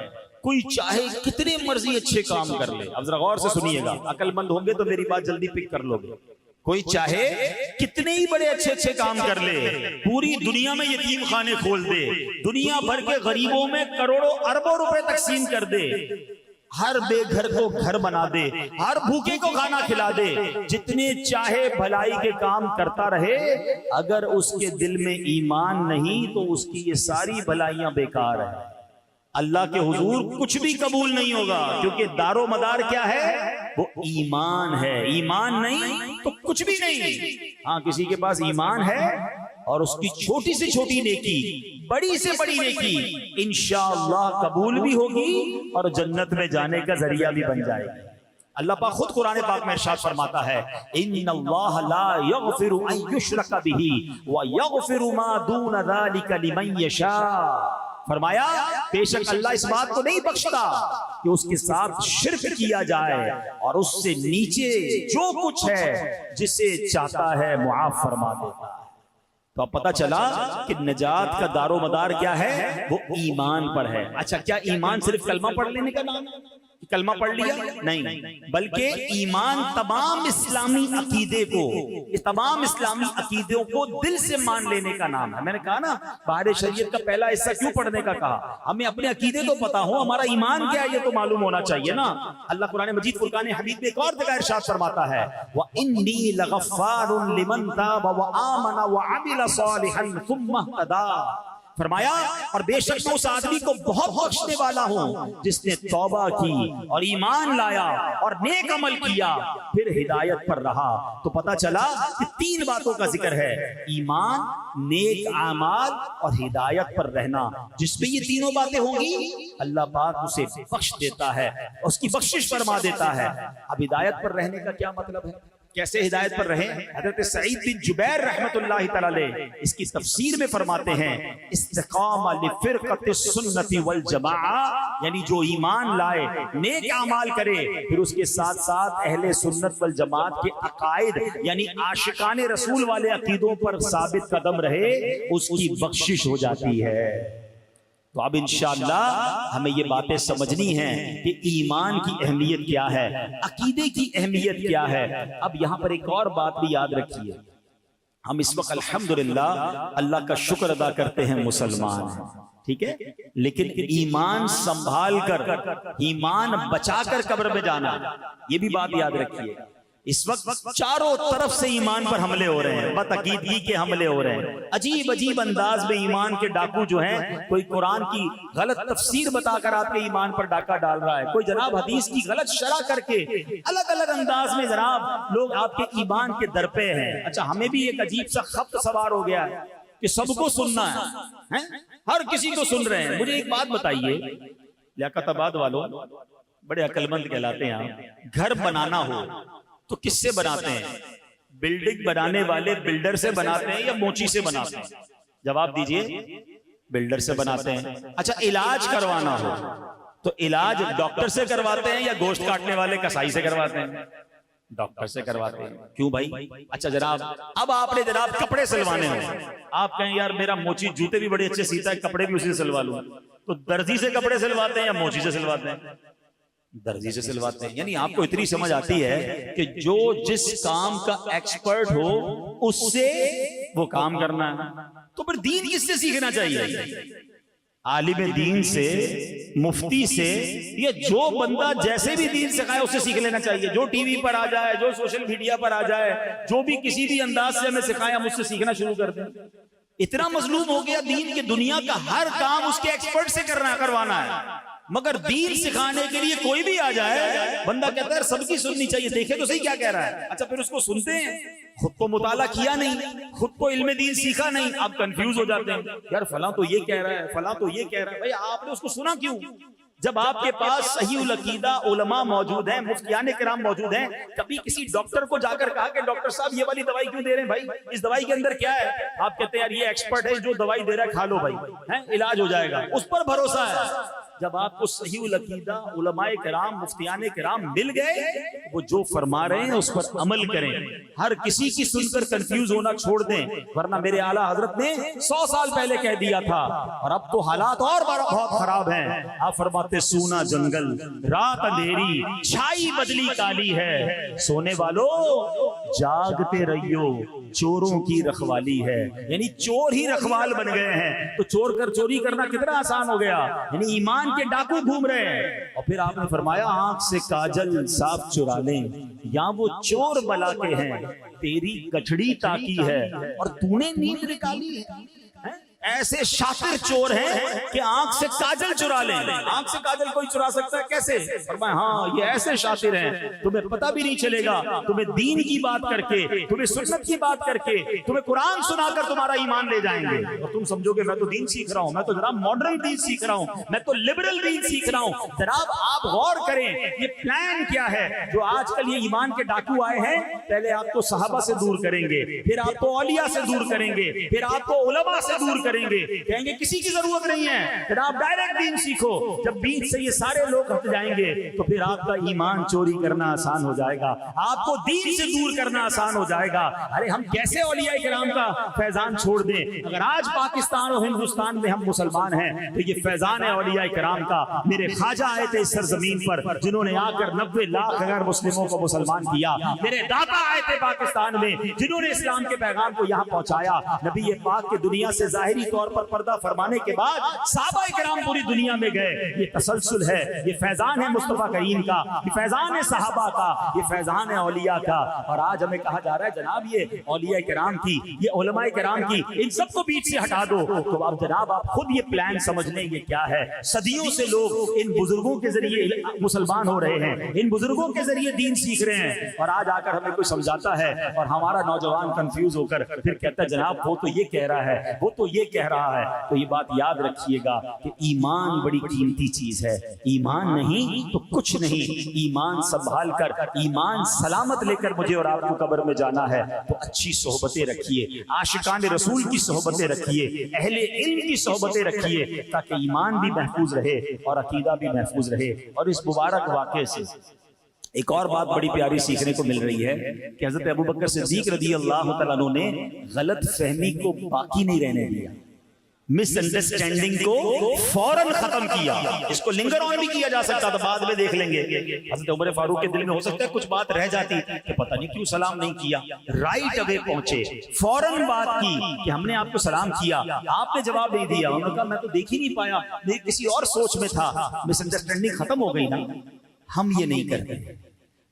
کوئی چاہے کتنے مرضی اچھے کام کر لے، اب ذرا غور سے سنیے گا، عقل مند ہوں گے تو میری بات جلدی پک کر لو گے، کوئی چاہے کتنے ہی بڑے اچھے اچھے کام کر لے، پوری دنیا میں یتیم خانے کھول دے، دنیا بھر کے غریبوں میں کروڑوں اربوں روپے تقسیم کر دے، ہر بے گھر کو گھر بنا دے، ہر بھوکے کو کھانا کھلا دے، جتنے چاہے بھلائی کے کام کرتا رہے، اگر اس کے دل میں ایمان نہیں تو اس کی یہ ساری بھلائیاں بیکار ہیں، اللہ کے حضور کچھ بھی قبول نہیں ہوگا، کیونکہ دار و مدار کیا ہے؟ وہ ایمان ہے، ایمان نہیں تو کچھ بھی نہیں۔ ہاں کسی کے پاس ایمان ہے اور اس کی چھوٹی سے چھوٹی نیکی، بڑی سے بڑی نیکی انشاءاللہ قبول بھی ہوگی اور جنت میں جانے کا ذریعہ بھی بن جائے گی۔ اللہ پاک خود قرآن پاک میں ارشاد فرماتا ہے ان اللہ لا یغفر ان یشرک بہ ویغفر ما دون ذلک لمن یشاء، فرمایا بے شک اللہ اس بات کو نہیں بخشتا کہ اس کے ساتھ شرک کیا جائے اور اس سے نیچے جو کچھ ہے جسے چاہتا ہے معاف فرما دیتا ہے۔ تو اب پتہ چلا کہ نجات کا دار و مدار کیا ہے؟ وہ ایمان پر ہے۔ اچھا کیا ایمان صرف کلمہ پڑھ لینے کا نام ہے؟ کلمہ پڑھ لیا؟ نہیں، بلکہ ایمان تمام اسلامی عقیدے کو، تمام اسلامی عقیدوں کو دل سے مان لینے کا نام ہے۔ میں نے کہا نا باہر شریعت کا پہلا حصہ کیوں پڑھنے کا کہا؟ ہمیں اپنے عقیدے تو پتا ہو، ہمارا ایمان کیا ہے یہ تو معلوم ہونا چاہیے نا۔ اللہ قرآن مجید فرقان حمید میں ایک اور جگہ ارشاد فرماتا ہے وَإِنِّي لَغَفَّارٌ لِمَنْ تَابَ وَآمَنَ وَعَمِلَ صَالِحًا ثُمَّ اهْتَدَىٰ، فرمایا اور بے شک میں اس آدمی کو بہت بخشنے والا ہوں جس نے توبہ کی اور ایمان لایا اور نیک عمل کیا پھر ہدایت پر رہا۔ تو پتہ چلا کہ تین باتوں کا ذکر ہے، ایمان، نیک اعمال اور ہدایت پر رہنا۔ جس پہ یہ تینوں باتیں ہوں گی اللہ پاک اسے بخش دیتا ہے، اس کی بخشش فرما دیتا ہے۔ اب ہدایت پر رہنے کا کیا مطلب ہے؟ کیسے ہدایت پر رہیں؟ حضرت سعید بن جبیر رحمت اللہ تعالی علیہ اس کی تفسیر میں فرماتے ہیں استقامہ لفرقۃ السنت والجماعہ، یعنی جو ایمان لائے، نیک اعمال کرے، پھر اس کے ساتھ ساتھ اہل سنت والجماعت کے عقائد یعنی عاشقان رسول والے عقیدوں پر ثابت قدم رہے، اس کی بخشش ہو جاتی ہے۔ تو اب انشاءاللہ ہمیں یہ باتیں سمجھنی ہیں کہ ایمان کی اہمیت کیا ہے، عقیدے کی اہمیت کیا ہے۔ اب یہاں پر ایک اور بات بھی یاد رکھیے، ہم اس وقت الحمدللہ اللہ کا شکر ادا کرتے ہیں مسلمان ہیں، ٹھیک ہے، لیکن ایمان سنبھال کر، ایمان بچا کر قبر میں جانا، یہ بھی بات یاد رکھیے۔ اس وقت چاروں طرف سے ایمان پر حملے ہو رہے ہیں، بدعقیدگی کے حملے ہو رہے ہیں، عجیب عجیب انداز میں ایمان کے ڈاکو جو ہیں، کوئی قرآن کی غلط تفسیر بتا کر آپ کے ایمان پر ڈاکہ ڈال رہا ہے، کوئی جناب حدیث کی غلط شرح کر کے الگ الگ انداز میں جناب لوگ آپ کے ایمان کے در پہ ہیں۔ اچھا، ہمیں بھی ایک عجیب سا خبط سوار ہو گیا ہے کہ سب کو سننا ہے، ہر کسی کو سن رہے ہیں۔ مجھے ایک بات بتائیے، لیاقت آباد والوں بڑے عقل مند کہلاتے ہیں آپ، گھر بنانا ہو تو کس سے بناتے ہیں؟ بلڈنگ بنانے والے بلڈر سے بناتے ہیں یا موچی سے بناتے ہیں؟ جواب دیجئے، بلڈر سے بناتے ہیں۔ اچھا، علاج کروانا ہو تو علاج ڈاکٹر سے کرواتے ہیں یا گوشت کاٹنے والے کسائی سے کرواتے ہیں؟ ڈاکٹر سے کرواتے ہیں۔ کیوں بھائی؟ اچھا جناب، اب آپ نے جناب کپڑے سلوانے ہوں، آپ کہیں یار میرا موچی جوتے بھی بڑے اچھے سیتا ہے، کپڑے بھی اسی سے سلوا لوں، تو درزی سے کپڑے سلواتے ہیں یا موچی سے سلواتے ہیں؟ درزی سے سلواتے ہیں۔ یعنی آپ کو اتنی سمجھ آتی ہے کہ جو جس کام کا ایکسپرٹ ہو اس سے وہ کام کرنا ہے، تو پھر دین کس سے سیکھنا چاہیے؟ عالم دین سے، مفتی سے، یا جو بندہ جیسے بھی دین سکھائے اس سے سیکھ لینا چاہیے۔ جو ٹی وی پر آ جائے، جو سوشل میڈیا پر آ جائے، جو بھی کسی بھی انداز سے ہمیں سکھائے، ہم اس سے سیکھنا شروع کر دیں۔ اتنا مظلوم ہو گیا دین کے، دنیا کا ہر کام اس کے ایکسپرٹ سے کروانا ہے، مگر دین سکھانے کے لیے کوئی بھی آ جائے، بندہ کہتا ہے سب کی سننی چاہیے، دیکھے تو صحیح کیا کہہ رہا ہے۔ اچھا، پھر اس کو سنتے ہیں، خود تو مطالعہ کیا نہیں، خود تو علم دین سیکھا نہیں، آپ کنفیوز ہو جاتے ہیں، یار فلاں تو یہ کہہ رہا ہے، فلاں تو یہ کہہ رہا ہے۔ بھائی آپ نے اس کو سنا کیوں؟ جب آپ کے پاس صحیح العقیدہ علماء موجود ہیں، مفتیان کرام موجود ہیں، کبھی کسی ڈاکٹر کو جا کر کہا کہ ڈاکٹر صاحب یہ والی دوائی کیوں دے رہے ہیں بھائی، اس دوائی کے اندر کیا ہے؟ آپ کہتے ہیں یار یہ ایکسپرٹ ہے، جو دوائی دے رہا ہے کھا لو بھائی، علاج ہو جائے گا، اس پر بھروسہ ہے۔ جب آپ کو صحیح العقیدہ علماء کرام مفتیان کرام مل گئے، وہ جو فرما رہے ہیں اس پر عمل کریں، ہر کسی کی سن کر کنفیوز ہونا چھوڑ دیں، ورنہ میرے اعلیٰ حضرت نے 100 سال پہلے کہہ دیا تھا، اور اب تو حالات اور بہت خراب ہیں۔ آپ فرماتے سونا جنگل رات اندھیری چھائی بدلی کالی ہے، سونے والو جاگتے رہیو چوروں کی رکھوالی ہے۔ یعنی چور ہی رکھوال بن گئے ہیں، تو چور کر چوری کرنا کتنا آسان ہو گیا، یعنی ایمان کے ڈاکو گھوم رہے ہیں۔ اور پھر آپ نے فرمایا آنکھ سے کاجل صاف چرا لیں، یا وہ چور بلا کے ہیں، تیری کٹڑی تاکی ہے اور تو نے نیند نکالی ہے۔ ایسے شاطر چور ہیں کہ آنکھ سے کاجل چرا لیں۔ آنکھ سے کاجل کوئی چرا سکتا ہے کیسے؟ فرمایا ہاں یہ ایسے شاطر ہیں، تمہیں پتہ بھی نہیں چلے گا، تمہیں دین کی بات کر کے، تمہیں سنت کی بات کر کے، تمہیں قرآن سنا کر تمہارا ایمان لے جائیں گے، اور تم سمجھو گے میں تو دین سیکھ رہا ہوں، میں تو جناب ماڈرن دین سیکھ رہا ہوں، میں تو لبرل دین سیکھ رہا ہوں۔ جناب آپ غور کریں یہ پلان کیا ہے جو آج کل یہ ایمان کے ڈاکو آئے ہیں۔ پہلے آپ کو صحابہ سے دور کریں گے، پھر آپ کو اولیاء سے دور کریں گے، پھر آپ کو علماء سے دور کریں گے، کہیں گے کسی کی ضرورت نہیں ہے، پھر آپ ڈائریکٹ دین سیکھو۔ جب دین سے یہ سارے لوگ ہٹ جائیں گے تو پھر آپ کا ایمان چوری کرنا آسان ہو جائے گا، آپ کو دین سے دور کرنا آسان ہو جائے گا۔ ارے ہم کیسے اولیاء کرام کا فیضان چھوڑ دیں؟ اگر آج پاکستان اور ہندوستان میں ہم مسلمان ہیں تو یہ فیضان ہے اولیاء کرام کا۔ میرے خواجہ آئے تھے اس سرزمین پر جنہوں نے آ کر 90 لاکھ غیر مسلموں کو مسلمان کیا۔ میرے دادا آئے تھے پاکستان میں جنہوں نے اسلام کے پیغام کو یہاں پہنچایا۔ نبی پاک کے دنیا سے ظاہری طور پر پردہ فرمانے کے بعد صحابہ کرام پوری دنیا میں گئے۔ یہ تسلسل ہے، یہ فیضان ہے مصطفیٰ کریم کا، یہ فیضان ہے صحابہ کا، یہ فیضان ہے اولیاء کا۔ اور آج ہمیں کہا جا رہا ہے جناب یہ اولیاء کرام کی، یہ علماء کرام کی، ان سب کو بیچ سے ہٹا دو۔ تو اب جناب آپ خود یہ پلان سمجھ لیں یہ کیا ہے۔ صدیوں سے لوگ ان بزرگوں کے ذریعے مسلمان ہو رہے ہیں، ان بزرگوں کے ذریعے دین سیکھ رہے ہیں، اور آج آ کر ہمیں کوئی سمجھاتا ہے اور ہمارا نوجوان کنفیوز ہو کر پھر کہتا ہے جناب وہ تو یہ کہہ رہا ہے، وہ تو یہ کہہ رہا ہے۔ تو یہ بات یاد رکھیے گا کہ ایمان بڑی قیمتی چیز ہے، ایمان نہیں تو کچھ نہیں۔ ایمان سنبھال کر، ایمان سلامت لے کر مجھے اور آپ کو قبر میں جانا ہے تو اچھی صحبتیں رکھیے، عاشقان رسول کی صحبتیں رکھیے، اہل علم کی صحبتیں رکھیے، تاکہ ایمان بھی محفوظ رہے اور عقیدہ بھی محفوظ رہے۔ اور اس مبارک واقعے سے ایک اور بات بڑی پیاری سیکھنے کو مل رہی ہے کہ حضرت ابوبکر صدیق رضی اللہ تعالیٰ عنہ نے غلط فہمی کو باقی نہیں رہنے دیا۔ مس انڈرسٹینڈنگ کو فوراً ختم کیا. اس کو لنگر آن بھی کیا جا سکتا تھا, بعد میں دیکھ لیں گے. حضرت عمر فاروق کے دل میں ہو سکتا ہے کچھ بات رہ جاتی کہ پتہ نہیں کیوں سلام نہیں کیا. رائٹ اوے پہنچے, فوراً بات کی کہ ہم نے آپ کو سلام کیا, آپ نے جواب نہیں دیا. انہوں نے کہا میں تو دیکھ ہی نہیں پایا, میں کسی اور سوچ میں تھا. مس انڈرسٹینڈنگ ختم ہو گئی نا. ہم یہ نہیں کرتے,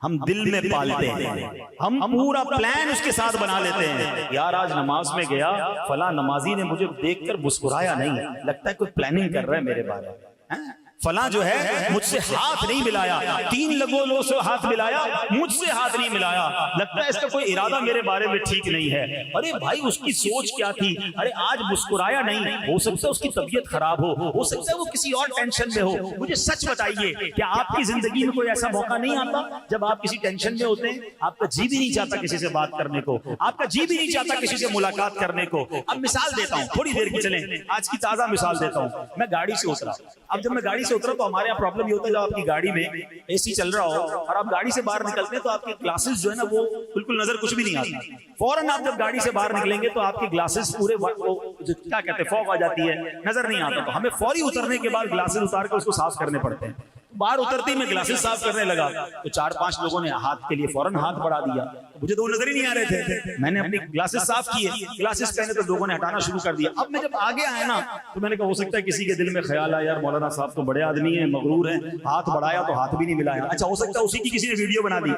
ہم دل میں پالتے ہیں, ہم پورا پلان اس کے ساتھ بنا لیتے ہیں. یار آج نماز میں گیا, فلاں نمازی نے مجھے دیکھ کر مسکرایا نہیں, لگتا ہے کوئی پلاننگ کر رہا ہے میرے بارے میں. فلاں جو ہے مجھ سے ہاتھ نہیں ملایا, 3 لوگوں سے ہاتھ ملایا, مجھ سے ہاتھ نہیں ملایا, لگتا ہے اس کا کوئی ارادہ میرے بارے میں ٹھیک نہیں ہے. ارے بھائی اس کی سوچ کیا تھی؟ ارے آج مسکرایا نہیں, ہو سکتا ہے اس کی طبیعت خراب ہو سکتا ہے وہ کسی اور ٹینشن میں ہو. مجھے سچ بتائیے, کیا آپ کی زندگی میں کوئی ایسا موقع نہیں آتا جب آپ کسی ٹینشن میں ہوتے ہیں, آپ کا جی بھی نہیں چاہتا کسی سے بات کرنے کو, آپ کا جی بھی نہیں چاہتا کسی سے ملاقات کرنے کو؟ اب مثال دیتا ہوں, تھوڑی دیر کی چلیں, آج کی تازہ مثال دیتا ہوں. میں گاڑی سے اترا. اب جب میں گاڑی سے اترا تو ہمارے یہاں پرابلم یہ ہوتا ہے جب آپ کی گاڑی میں اے سی چل رہا ہو اور آپ گاڑی سے باہر نکلتے ہیں تو آپ کے گلاسز جو ہے نا وہ بالکل نظر کچھ بھی نہیں آتا. فوراً آپ جب گاڑی سے باہر نکلیں گے تو آپ کے گلاسز پورے کیا کہتے ہیں فوگ آ جاتی ہے, نظر نہیں آتا. تو ہمیں فوری اترنے کے بعد گلاسز اتار کر اس کو صاف کرنے پڑتے ہیں. باہر اترتے ہی میں گلاسز صاف کرنے لگا تو 4-5 لوگوں نے ہاتھ کے لیے فوراً ہاتھ بڑھا دیا. مجھے تو وہ نظر ہی نہیں آ رہے تھے. میں نے اپنی گلاسز صاف کیے, گلاسز پہنے تو لوگوں نے ہٹانا شروع کر دیا. اب میں جب آگے آیا نا تو میں نے کہا ہو سکتا ہے کسی کے دل میں خیال آیا یار مولانا صاحب تو بڑے آدمی ہیں, مغرور ہیں, ہاتھ بڑھایا تو ہاتھ بھی نہیں ملایا. اچھا ہو سکتا ہے اسی کی کسی نے ویڈیو بنا دی.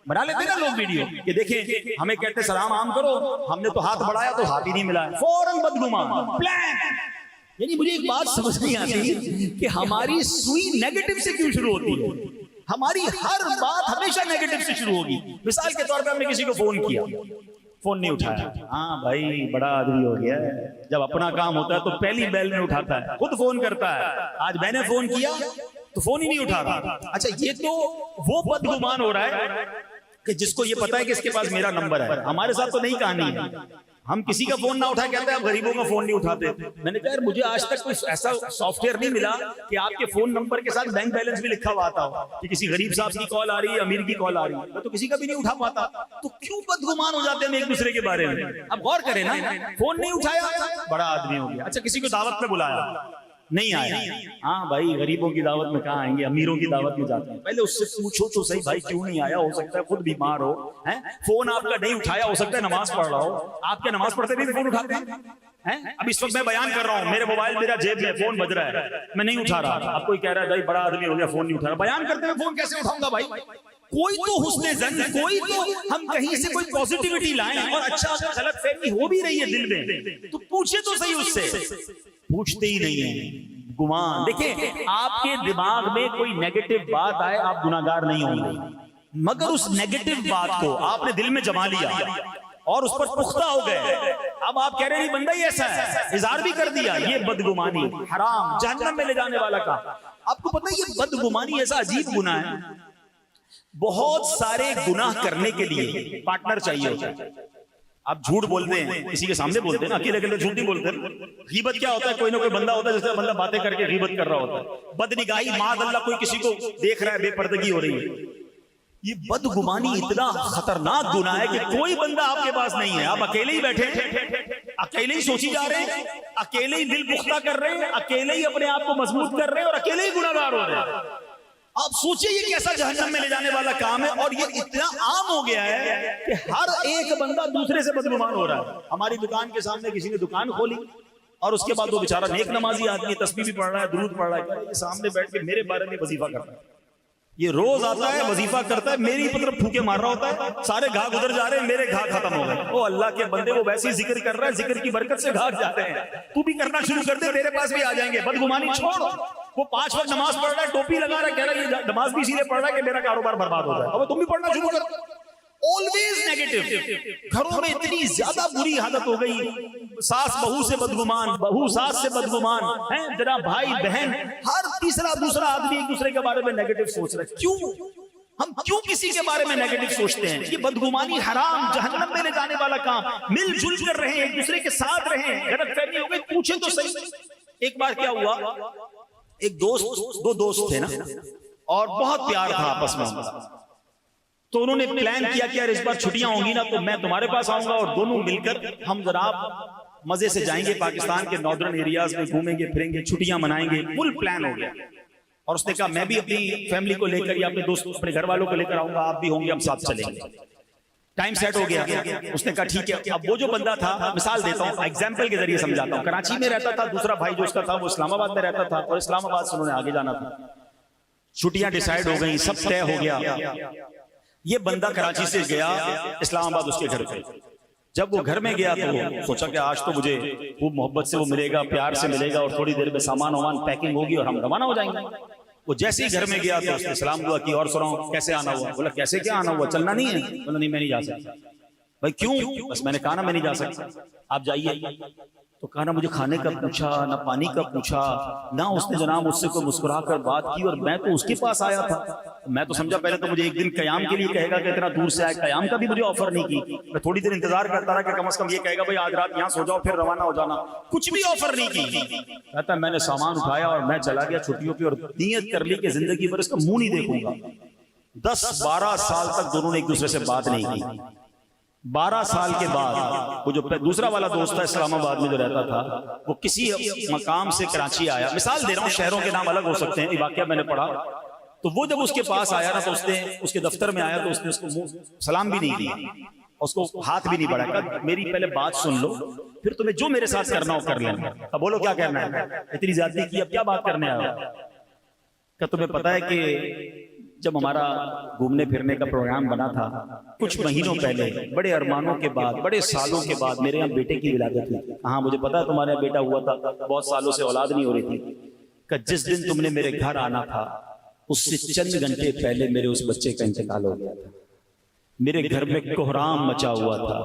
بنا لیتے نا لوگ ویڈیو کہ دیکھیں ہمیں کہتے سلام عام کرو, ہم نے تو ہاتھ بڑھایا تو ہاتھ ہی نہیں ملایا. فوراً بدگمان پلان. یعنی مجھے ایک بات سمجھ نہیں آتی کہ ہماری سوئی نیگیٹو سے کیوں شروع ہوتی ہے. ہماری ہر بات ہمیشہ نیگیٹو سے شروع ہوگی. مثال کے طور پہ ہم نے کسی کو فون کیا, فون نہیں اٹھایا. ہاں بھائی بڑا آدمی ہو گیا ہے, جب اپنا کام ہوتا ہے تو پہلی بیل میں اٹھاتا ہے, خود فون کرتا ہے. آج میں نے فون کیا تو فون ہی نہیں اٹھا رہا. اچھا یہ تو وہ بدگمان ہو رہا ہے کہ جس کو یہ پتا ہے کہ اس کے پاس میرا نمبر ہے. ہمارے ساتھ تو نہیں کہانی ہے, ہم کسی کا فون نہ اٹھا کہتے ہیں آپ غریبوں کا فون نہیں اٹھاتے. میں نے کہا یار مجھے آج تک کوئی ایسا سافٹ ویئر نہیں ملا کہ آپ کے فون نمبر کے ساتھ بینک بیلنس بھی لکھا ہوا آتا ہو کہ کسی غریب صاحب کی کال آ رہی ہے, امیر کی کال آ رہی ہے. میں تو کسی کا بھی نہیں اٹھا پاتا. تو کیوں بدگمان ہو جاتے ہیں ایک دوسرے کے بارے میں؟ اب غور کریں نا, فون نہیں اٹھایا بڑا آدمی ہو گیا. اچھا کسی کو دعوت میں بلایا نہیں آیا, ہاں بھائی غریبوں کی دعوت میں کہاں آئیں گے, امیروں کی دعوت میں جاتے ہیں. پہلے اس سے پوچھو تو صحیح بھائی کیوں نہیں آیا, ہو سکتا ہے خود بیمار ہو. فون آپ کا نہیں اٹھایا, ہو سکتا ہے نماز پڑھ رہا ہو. آپ کے نماز پڑھتے بھی فون اٹھاتے ہیں. اب اس وقت میں بیان کر رہا ہوں, میرے موبائل میرا جیب میں, فون بج رہا ہے, میں نہیں اٹھا رہا. آپ کوئی کہہ رہا ہے بھائی بڑا آدمی ہو گیا فون نہیں اٹھا رہا. بیان کرتے ہوئے فون کیسے اٹھاؤں گا بھائی؟ کوئی تو حسن زن, کوئی تو ہم کہیں سے کوئی پوزیٹیوٹی لائیں. اور اچھا غلط فہمی ہو بھی رہی ہے دل میں تو پوچھے تو صحیح اس سے. پوچھتے ہی نہیں ہیں, گمان. دیکھیں آپ کے دماغ میں کوئی نیگیٹو بات آئے آپ گناہگار نہیں ہوں گے, مگر اس نیگیٹو بات کو آپ نے دل میں جما لیا اور اس پر پختہ ہو گئے. اب آپ کہہ رہے ہیں بندہ ہی ایسا ہے, اظہار بھی کر دیا. یہ بدگمانی حرام, جہنم میں لے جانے والا کا. آپ کو پتہ ہے یہ بدگمانی ایسا عجیب گناہ ہے, بہت سارے گناہ کرنے کے لیے پارٹنر چاہیے ہوتا ہے. آپ جھوٹ بولتے ہیں, کسی کے سامنے بولتے ہیں نا, اکیلے اکیلے جھوٹ نہیں بولتے. غیبت کیا ہوتا ہے, کوئی نہ کوئی بندہ ہوتا ہے جس سے بندہ باتیں کر کے غیبت کر رہا ہوتا ہے. بدنگاہی, معاذ اللہ کوئی کسی کو دیکھ رہا ہے, بے پردگی ہو رہی ہے. یہ بدگمانی اتنا خطرناک گناہ ہے کہ کوئی بندہ آپ کے پاس نہیں ہے, آپ اکیلے ہی بیٹھے, اکیلے ہی سوچی جا رہے ہیں, اکیلے ہی دل پختہ کر رہے ہیں, اکیلے ہی اپنے آپ کو مضبوط کر رہے ہیں اور اکیلے ہی گناہگار ہو رہے ہیں. آپ سوچیں یہ کیسا جہنم میں لے جانے والا کام ہے. اور یہ اتنا عام ہو گیا ہے کہ ہر ایک بندہ دوسرے سے بدگمان ہو رہا ہے. ہماری دکان کے سامنے کسی نے دکان کھولی اور اس کے بعد وہ بیچارہ نیک نمازی آدمی, تسبیح بھی پڑھ رہا ہے, درود پڑھ رہا ہے, یہ سامنے بیٹھ کے میرے بارے میں وظیفہ کرتا ہے. یہ روز آتا ہے, وظیفہ کرتا ہے, میری طرف پھوکے مار رہا ہوتا ہے. سارے گھا گزر جا رہے ہیں, میرے گھا ختم ہو گئے. او اللہ کے بندے, وہ ویسے ہی ذکر کر رہا ہے, ذکر کی برکت سے گھا جاتے ہیں. تو بھی کرنا شروع کر دے, تیرے پاس بھی آ جائیں گے. بدگمانی چھوڑ. وہ 5 وقت نماز پڑھ رہا ہے, ٹوپی لگا رہا ہے, کہہ رہا ہے یہ نماز بھی اسی لیے پڑھ رہا ہے کہ میرا کاروبار برباد ہو جائے. اب تم بھی پڑھنا شروع کر. always negative. گھروں میں اتنی زیادہ بری حالت ہو گئی, ساس بہو سے بدگمان, بہو ساس سے بدگمان ہیں, جناب بھائی بہن, ہر تیسرا دوسرا آدمی ایک دوسرے کے بارے میں نیگیٹو سوچ رہا ہے. کیوں ہم کیوں کسی کے بارے میں نیگیٹو سوچتے ہیں؟ یہ بدگمانی حرام, جہنم میں لے جانے والا کام. مل جل کر رہیں, ایک دوسرے کے ساتھ رہیں. غلط فہمی ہو گئی, پوچھیں تو صحیح. ایک بار کیا ہوا, ایک دوست, 2 دوست تھے نا, اور بہت پیار تھا آپس میں. تو انہوں نے پلان کیا کہ یار اس بار چھٹیاں ہوں گی نا تو میں تمہارے پاس آؤں گا اور دونوں مل کر ہم جناب مزے سے جائیں گے پاکستان کے ناردرن ایریاز میں، گھومیں گے پھریں گے، چھٹیاں منائیں گے، فل پلان ہو گیا. اور اس نے کہا میں بھی اپنی فیملی کو لے کر یا اپنے دوست اپنے گھر والوں کو لے کر آؤں گا، آپ بھی ہوں گے، ہم ساتھ چلیں گے. ٹائم سیٹ ہو گیا. اس نے کہا ٹھیک ہے. اب وہ جو بندہ تھا، مثال دیتا ہوں، ایگزامپل کے ذریعے سمجھاتا ہوں، کراچی میں رہتا تھا، دوسرا بھائی جو اس کا تھا وہ اسلام آباد میں رہتا تھا، اور اسلام آباد سے انہوں نے آگے جانا تھا. چھٹیاں ڈیسائیڈ ہو گئیں، سب طے ہو گیا. یہ بندہ کراچی سے گیا اسلام آباد اس کے گھر پہ. جب وہ گھر میں گیا تو سوچا کہ آج تو مجھے خوب محبت سے وہ ملے گا، پیار سے ملے گا، اور تھوڑی دیر میں سامان وامان پیکنگ ہوگی اور ہم روانہ ہو جائیں گے. وہ جیسے ہی گھر میں گیا تو اس نے سلام دعا کی، اور سناؤ کیسے آنا ہوا؟ بولا کیسے کیا آنا ہوا، چلنا نہیں ہے؟ بولا نہیں میں نہیں جا سکتا. بھائی کیوں؟ بس میں نے کہا نا میں نہیں جا سکتا، آپ جائیے. تو کہا نا مجھے کھانے کا پوچھا، نہ پانی کا پوچھا، نہ اس نے جناب مجھ سے کوئی مسکرا کر بات کی، اور میں تو اس کے پاس آیا تھا. میں تو سمجھا پہلے تو مجھے ایک دن قیام کے لیے کہے گا کہ اتنا دور سے آئے، قیام کا بھی مجھے آفر نہیں کی. میں تھوڑی دیر انتظار کرتا رہا کہ کم از کم یہ کہے گا بھائی آج رات یہاں سو جاؤ پھر روانہ ہو جانا. کچھ بھی آفر نہیں کی. کہتا میں نے سامان اٹھایا اور میں چلا گیا چھٹیوں پہ، اور نیت کر لی کہ زندگی بھر اس کا منہ نہیں دیکھوں گا. 10-12 سال تک دونوں نے ایک دوسرے سے بات نہیں کی. 12 سال کے بعد وہ جو دوسرا والا دوست تھا اسلام آباد میں جو رہتا تھا، وہ کسی مقام سے کراچی آیا. مثال دے رہا ہوں، شہروں کے نام الگ ہو سکتے ہیں، یہ واقعہ میں نے پڑھا. تو وہ جب اس کے پاس آیا نا تو اس نے اس کے دفتر میں آیا تو اس نے اس کو سلام بھی نہیں دیا، اس کو ہاتھ بھی نہیں بڑھایا. کہا میری پہلے بات سن لو، پھر تمہیں جو میرے ساتھ کرنا ہو کر لینا. اب بولو کیا کرنا ہے؟ اتنی زیادتی کی، اب کیا بات کرنے آیا؟ کہ تمہیں پتا ہے کہ جب ہمارا گھومنے پھرنے کا پروگرام بنا تھا کچھ مہینوں پہلے، بڑے ارمانوں کے بعد، بڑے سالوں کے بعد میرے یہاں بیٹے کی ولادت ہوئی. ہاں مجھے پتا ہے تمہارے یہاں بیٹا ہوا تھا، بہت سالوں سے اولاد نہیں ہو رہی تھی. کہ جس دن تم نے میرے گھر آنا تھا اس سے چند گھنٹے پہلے میرے اس بچے کا انتقال ہو گیا تھا. میرے گھر میں کوہرام مچا ہوا تھا.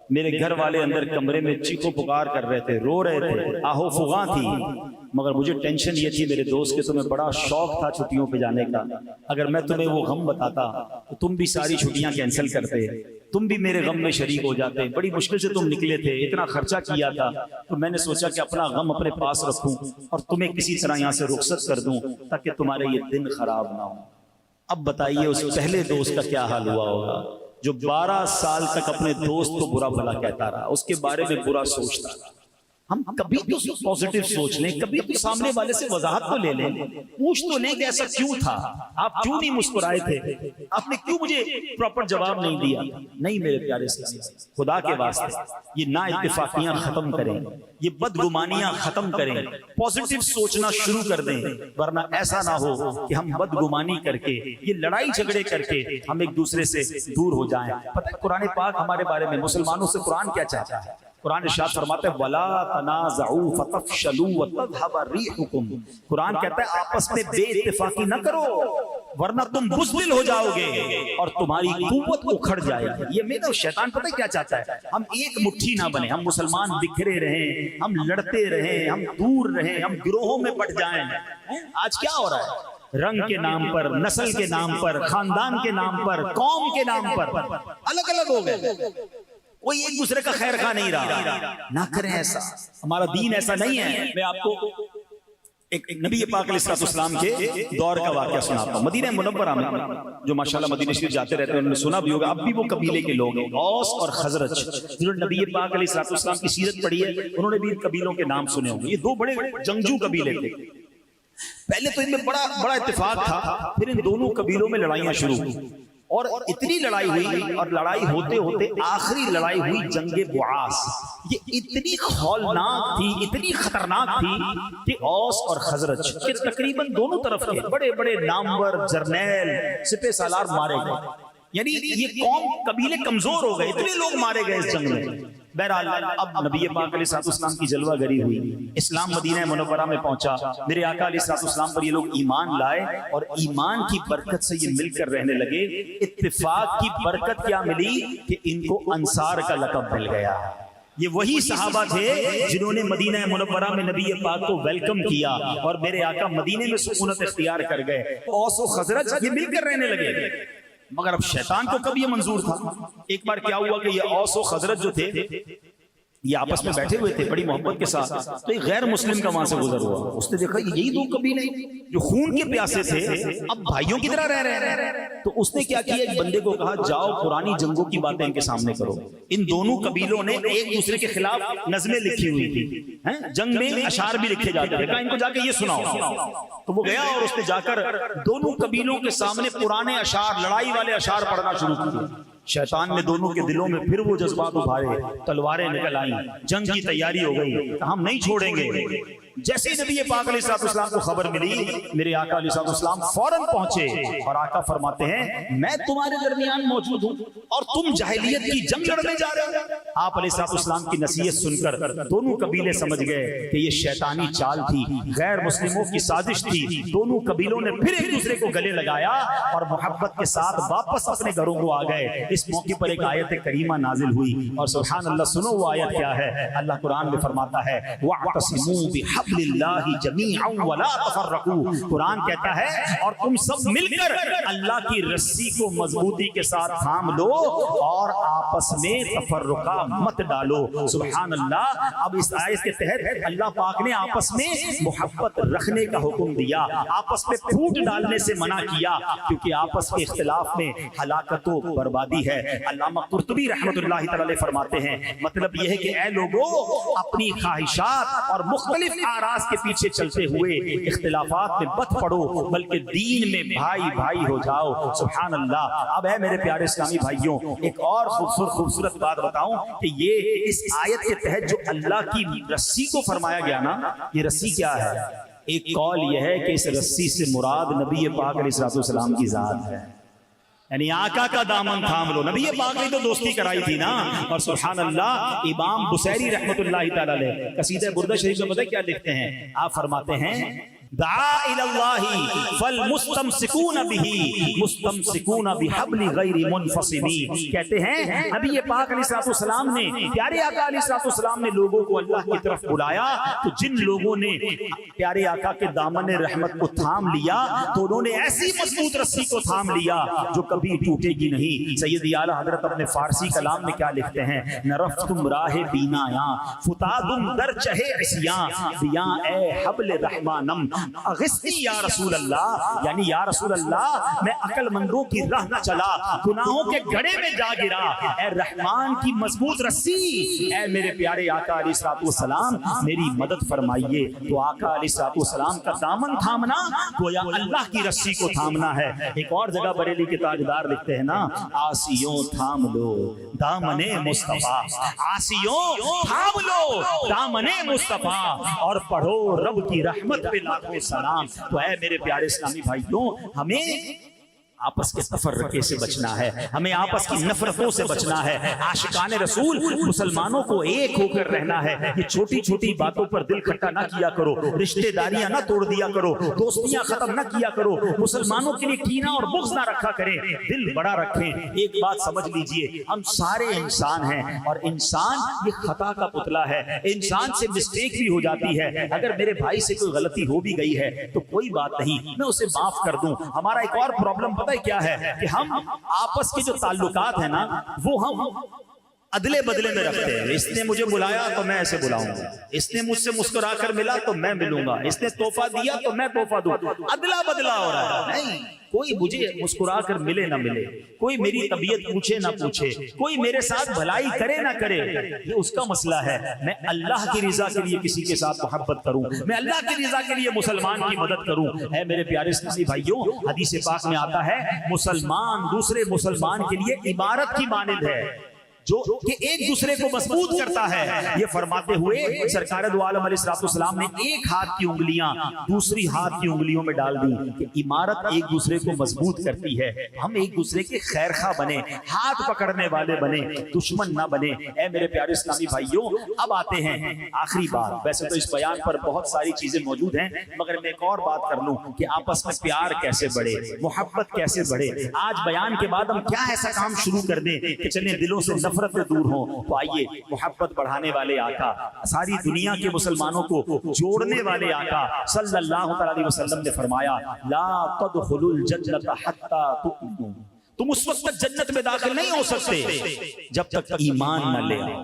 میرے گھر والے اندر کمرے میں چیخو پکار کر رہے تھے، رو رہے تھے، آہو فغاں تھی. مگر مجھے ٹینشن یہ تھی میرے دوست کے تمہیں بڑا شوق تھا چھٹیوں پہ جانے کا. اگر میں تمہیں وہ غم بتاتا تو تم بھی ساری چھٹیاں کینسل کرتے، تم بھی میرے غم میں شریک ہو جاتے. بڑی مشکل سے تم نکلے تھے، اتنا خرچہ کیا تھا. تو میں نے سوچا کہ اپنا غم اپنے پاس رکھوں اور تمہیں کسی طرح یہاں سے رخصت کر دوں تاکہ تمہارے یہ دن خراب نہ ہو. اب بتائیے اس پہلے دوست کا کیا حال ہوا ہوگا جو 12 سال تک اپنے دوست کو برا بھلا کہتا رہا، اس کے بارے میں برا سوچتا رہا. ہم کبھی تو پوزیٹیو سوچ لیں، کبھی تو سامنے والے سے وضاحت تو لے لیں، پوچھ تو لیں کہ ایسا کیوں تھا، آپ کیوں نہیں مسکرائے تھے، آپ نے کیوں مجھے پراپر جواب نہیں دیا. نہیں میرے پیارے اسلامی، خدا کے واسطے یہ نا اتفاقیاں ختم کریں، یہ بدگمانیاں ختم کریں، پوزیٹیو سوچنا شروع کر دیں. ورنہ ایسا نہ ہو کہ ہم بدگمانی کر کے، یہ لڑائی جھگڑے کر کے ہم ایک دوسرے سے دور ہو جائیں. پتہ ہے قرآن پاک ہمارے بارے میں، مسلمانوں سے قرآن کیا چاہتا ہے؟ قرآن ارشاد فرماتا ہے وَلَا تَنَازَعُوا فَتَفْشَلُوا وَتَذْهَبَ رِيحُكُمْ. قرآن کہتا ہے آپس میں بے اتفاقی نہ کرو ورنہ تم بزدل ہو جاؤ گے اور تمہاری قوت اکھڑ جائے گی. یہ میرا شیطان پتہ کیا چاہتا ہے؟ ہم ایک مٹھی نہ بنے، ہم مسلمان بکھرے رہیں، ہم لڑتے رہیں، ہم دور رہیں، ہم گروہوں میں بٹ جائیں. آج کیا ہو رہا ہے؟ رنگ کے نام پر، نسل کے نام پر، خاندان کے نام پر، قوم کے نام پر الگ الگ ہو گئے. کوئی ایک دوسرے کا خیر خواہ نہیں رہا. نہ کریں ایسا، ہمارا دین ایسا نہیں ہے. میں آپ کو ایک نبی پاک علیہ السلام کے دور کا واقعہ سناتا ہوں. مدینہ منورہ میں جو ماشاءاللہ مدینہ شریف جاتے رہتے ہیں انہوں نے سنا بھی ہوگا، اب بھی وہ قبیلے کے لوگ ہیں، اوس اور خزرج، جنہوں نے نبی پاک علیہ السلام کی سیرت پڑھی ہے انہوں نے بھی ان قبیلوں کے نام سنے ہوں گے. یہ دو بڑے جنگجو قبیلے تھے. پہلے تو ان میں بڑا اتفاق تھا، پھر ان دونوں قبیلوں میں لڑائیاں شروع ہوئی اور اتنی لڑائی ہوئی، اور لڑائی ہوتے ہوتے آخری لڑائی ہوئی جنگ بعاث. یہ اتنی ہولناک تھی، اتنی خطرناک تھی کہ اوس اور خزرج کے تقریباً دونوں طرف کے بڑے بڑے نامور جرنیل سپہ سالار مارے گئے. یعنی یہ قوم قبیلے کمزور ہو گئے، اتنے لوگ مارے گئے اس جنگ میں. بہرحال اب نبی پاک علیہ السلام کی جلوہ گری ہوئی، اسلام مدینہ منورہ میں پہنچا، میرے آقا علیہ السلام پر یہ لوگ ایمان لائے اور ایمان کی برکت سے یہ مل کر رہنے لگے. اتفاق کی برکت کیا ملی کہ ان کو انصار کا لقب مل گیا. یہ وہی صحابہ تھے جنہوں نے مدینہ منورہ میں نبی پاک کو ویلکم کیا اور میرے آقا مدینے میں سکونت اختیار کر گئے. اوس و خزرج یہ مل کر رہنے لگے. مگر اب شیطان کو کب یہ منظور تھا؟ ایک بار کیا ہوا کہ یہ اوس و خزرج جو تھے یہ آپس میں بیٹھے ہوئے تھے بڑی محبت کے ساتھ، تو ایک غیر مسلم کا وہاں سے گزر ہوا، اس نے دیکھا یہی دو قبیلے جو خون کے پیاسے تھے اب بھائیوں کی طرح رہ رہے ہیں، تو اس نے کیا کیا، ایک بندے کو کہا جاؤ پرانی جنگوں کی باتیں ان کے سامنے کرو۔ ان دونوں قبیلوں نے ایک دوسرے کے خلاف نظمیں لکھی ہوئی تھی، جنگ میں اشعار بھی لکھے جاتے تھے، کہا ان کو جا کے یہ سناؤ۔ تو وہ گیا اور اس نے جا کر دونوں قبیلوں کے سامنے پرانے اشعار، لڑائی والے اشعار پڑھنا شروع کیے۔ شیطان نے دونوں کے دلوں میں پھر وہ جذبات ابھارے، تلواریں نکل آئیں، جنگ کی تیاری ہو گئی، ہم نہیں چھوڑیں گے۔ جیسے نبی پاک علیہ السلام کو خبر ملی، میرے آقا علیہ السلام فوراً پہنچے اور آقا فرماتے ہیں میں تمہارے درمیان موجود ہوں اور تم جاہلیت کی جنگ لڑنے جا رہے ہو۔ آپ علیہ السلام کی نصیحت سن کر دونوں قبیلے سمجھ گئے کہ یہ شیطانی چال تھی، غیر مسلموں کی سازش تھی۔ دونوں قبیلوں نے پھر ایک دوسرے کو گلے لگایا اور محبت کے ساتھ واپس اپنے گھروں کو آ گئے۔ اس موقع پر ایک آیت کریمہ نازل ہوئی اور سبحان اللہ، سنو وہ آیت کیا ہے۔ اللہ قرآن میں فرماتا ہے وَاعْتَصِمُوا بِحَبْلِ اللَّهِ جَمِيعًا وَلَا تَفَرَّقُوا، قرآن کہتا ہے اور تم سب مل کر اللہ کی رسی کو مضبوطی کے ساتھ تھام لو اور آپس میں تفرقہ مت ڈالو۔ سبحان اللہ۔ اب اس آیت کے تحت اللہ پاک نے آپس میں محبت رکھنے کا حکم دیا، آپس میں پھوٹ ڈالنے سے منع کیا، کیونکہ آپس کے اختلاف میں ہلاکت و بربادی ہے۔ علامہ قرطبی رحمۃ اللہ تعالی فرماتے ہیں مطلب یہ ہے کہ اے لوگو، اپنی خواہشات اور مختلف آراز کے پیچھے چلتے ہوئے اختلافات میں مت پڑو، بلکہ دین میں بھائی بھائی ہو جاؤ۔ سبحان اللہ۔ اب ہے میرے پیارے اسلامی بھائیوں، ایک اور خوبصورت بات بتاؤں کہ یہ اس آیت کے تحت جو اللہ کی رسی کو فرمایا گیا نا، یہ رسی کیا ہے؟ ایک قول یہ ہے کہ اس رسی سے مراد نبی پاک علیہ السلام کی ذات ہے، یعنی آقا کا دامن تھام لو۔ نبی پاک نے تو دوستی کرائی تھی نا۔ اور سبحان اللہ، امام بصیری رحمت اللہ تعالی علیہ قصیدہ بردہ شریف میں پتہ کیا لکھتے ہیں؟ آپ فرماتے ہیں دعا الی اللہ فالمستمسکون بہ مستمسکون بحبل غیر منفصم، کہتے ہیں نبی پاک علیہ السلام نے، پیارے آقا علیہ السلام نے لوگوں کو اللہ کی طرف بلایا، تو جن لوگوں نے پیارے آقا کے دامن رحمت کو تھام لیا تو انہوں نے ایسی مضبوط رسی کو تھام لیا جو کبھی ٹوٹے گی نہیں۔ سید اعلی حضرت اپنے فارسی کلام میں کیا لکھتے ہیں؟ نرفتم راہ بینایاں فتادم در چہے عصیاں بیاں اے حبل رحمانم اغثنی یا رسول اللہ، یعنی یا رسول اللہ میں عقل مندوں کی راہ نہ چلا، گناہوں کے گڑھے میں جا گرا، اے رحمان کی مضبوط رسی، اے میرے پیارے آقا علیہ السلام میری مدد فرمائیے۔ تو آقا علیہ السلام کا دامن تھامنا گویا اللہ کی رسی کو تھامنا ہے۔ ایک اور جگہ بریلی کے تاجدار لکھتے ہیں نا، آسیوں تھام لو دامن مصطفیٰ، آسیوں تھام لو دامن مصطفیٰ اور پڑھو رب کی رحمت پہ لاکھوں سلام۔ تو اے میرے پیارے اسلامی بھائیوں، ہمیں آپس کے تفرقے سے بچنا ہے، ہمیں آپس کی نفرتوں سے بچنا ہے۔ عاشقان رسول مسلمانوں کو ایک ہو کر رہنا ہے۔ یہ چھوٹی چھوٹی باتوں پر دل کھٹا نہ کیا کرو، رشتہ داریاں نہ توڑ دیا کرو، دوستیاں ختم نہ کیا کرو، مسلمانوں کے لیے کینہ اور بغض نہ رکھا کریں، دل بڑا رکھیں۔ ایک بات سمجھ لیجئے، ہم سارے انسان ہیں اور انسان یہ خطا کا پتلا ہے، انسان سے مسٹیک بھی ہو جاتی ہے۔ اگر میرے بھائی سے کوئی غلطی ہو بھی گئی ہے تو کوئی بات نہیں، میں اسے معاف کر دوں۔ ہمارا ایک اور پرابلم کیا ہے کہ ہم آپس کے جو تعلقات ہیں نا، وہ ہم ادلے بدلے میں رکھتے ہیں۔ اس نے مجھے بلایا تو میں ایسے بلاؤں گا، اس نے مجھ سے مسکرا کر ملا تو میں ملوں گا، اس نے تحفہ دیا تو میں تحفہ دوں، ادلا بدلا ہو رہا ہے۔ نہیں، کوئی مجھے مسکرا کر ملے نہ ملے، کوئی میری طبیعت پوچھے نہ پوچھے، کوئی میرے ساتھ بھلائی کرے نہ کرے، یہ اس کا مسئلہ ہے۔ میں اللہ کی رضا کے لیے کسی کے ساتھ محبت کروں، میں اللہ کی رضا کے لیے مسلمان کی مدد کروں۔ اے میرے پیارے اسلامی بھائیوں، حدیث پاک میں آتا ہے مسلمان دوسرے مسلمان کے لیے عمارت کی مانند ہے جو کہ ایک دوسرے کو مضبوط کرتا ہے۔ یہ فرماتے ہوئے سرکار دو عالم علیہ السلام نے ایک ہاتھ کی انگلیاں دوسری ہاتھ کی انگلیوں میں ڈال دی کہ عمارت ایک دوسرے کو مضبوط کرتی ہے۔ ہم ایک دوسرے کے خیر خواہ بنے، ہاتھ پکڑنے والے بنے، دشمن نہ بنے۔ اے میرے پیارے اسلامی بھائیوں، اب آتے ہیں آخری بات۔ ویسے تو اس بیان پر بہت ساری چیزیں موجود ہیں، مگر میں ایک اور بات کر لوں کہ آپس میں پیار کیسے بڑھے، محبت کیسے بڑھے۔ آج بیان کے بعد ہم کیا ایسا کام شروع کر دیں کہ چلیں دلوں سے نفرت دور ہوں۔ تو آئیے محبت بڑھانے والے آقا، ساری دنیا کے مسلمانوں کو جوڑنے والے آقا صلی اللہ علیہ وسلم نے فرمایا لا تدخلوا الجنة حتى تؤمنوا، تم اس وقت تک جنت میں داخل نہیں ہو سکتے جب تک ایمان نہ لے آؤ۔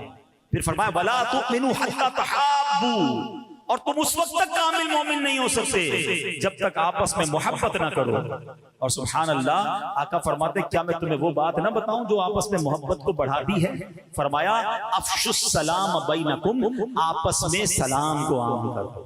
پھر فرمایا وَلَا تُؤْمِنُوا حَتَّى تَحَابُّوا، اور تم اس وقت تک کامل مومن نہیں ہو سکتے جب تک آپس میں محبت نہ کرو. اور سبحان اللہ، آقا فرماتے کیا میں تمہیں وہ بات نہ بتاؤں جو آپس میں محبت کو بڑھاتی ہے؟ فرمایا افشوا السلام بینکم، آپس میں سلام کو عام کرو.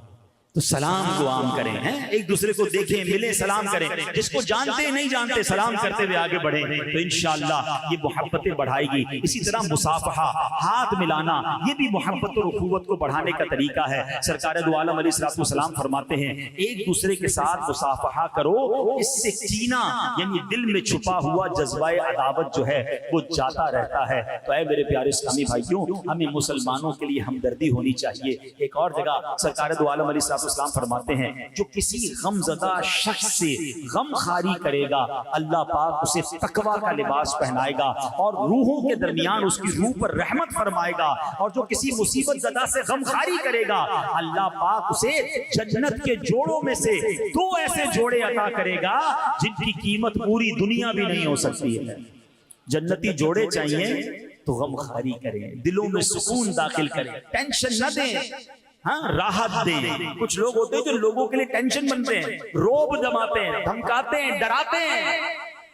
تو سلام کو عام کریں، ایک دوسرے کو دیکھیں، ملیں، سلام کریں. جس کو جانتے نہیں جانتے سلام کرتے ہوئے آگے بڑھیں تو انشاءاللہ یہ محبتیں بڑھائے گی. اسی طرح مصافحہ، ہاتھ ملانا، یہ بھی محبت اور اخوت کو بڑھانے کا طریقہ ہے. سرکار دو عالم علیہ الصلوۃ والسلام فرماتے ہیں ایک دوسرے کے ساتھ مصافحہ کرو، اس سے کینہ یعنی دل میں چھپا ہوا جذبہ عداوت جو ہے وہ جاتا رہتا ہے. تو اے میرے پیارے اسلامی بھائیوں، ہمیں مسلمانوں کے لیے ہمدردی ہونی چاہیے. ایک اور جگہ سرکار دو عالم علیہ اسلام فرماتے ہیں جو کسی غم زدہ شخص سے غم خاری کرے گا اللہ پاک اسے تقوی کا لباس پہنائے گا اور روحوں کے درمیان اس کی روح پر رحمت فرمائے گا. اور جو کسی مصیبت زدہ سے غم خاری کرے گا اللہ پاک اسے جنت کے جوڑوں میں سے 2 ایسے جوڑے عطا کرے گا جن کی قیمت پوری دنیا بھی نہیں ہو سکتی ہے. جنتی جوڑے چاہیے تو غم خاری کریں، دلوں میں سکون داخل کریں، ٹینشن نہ دیں، ہاں راحت دیں. کچھ لوگ ہوتے ہیں جو لوگوں کے لیے ٹینشن بنتے ہیں، روب جماتے ہیں، دھمکاتے ہیں، ڈراتے ہیں.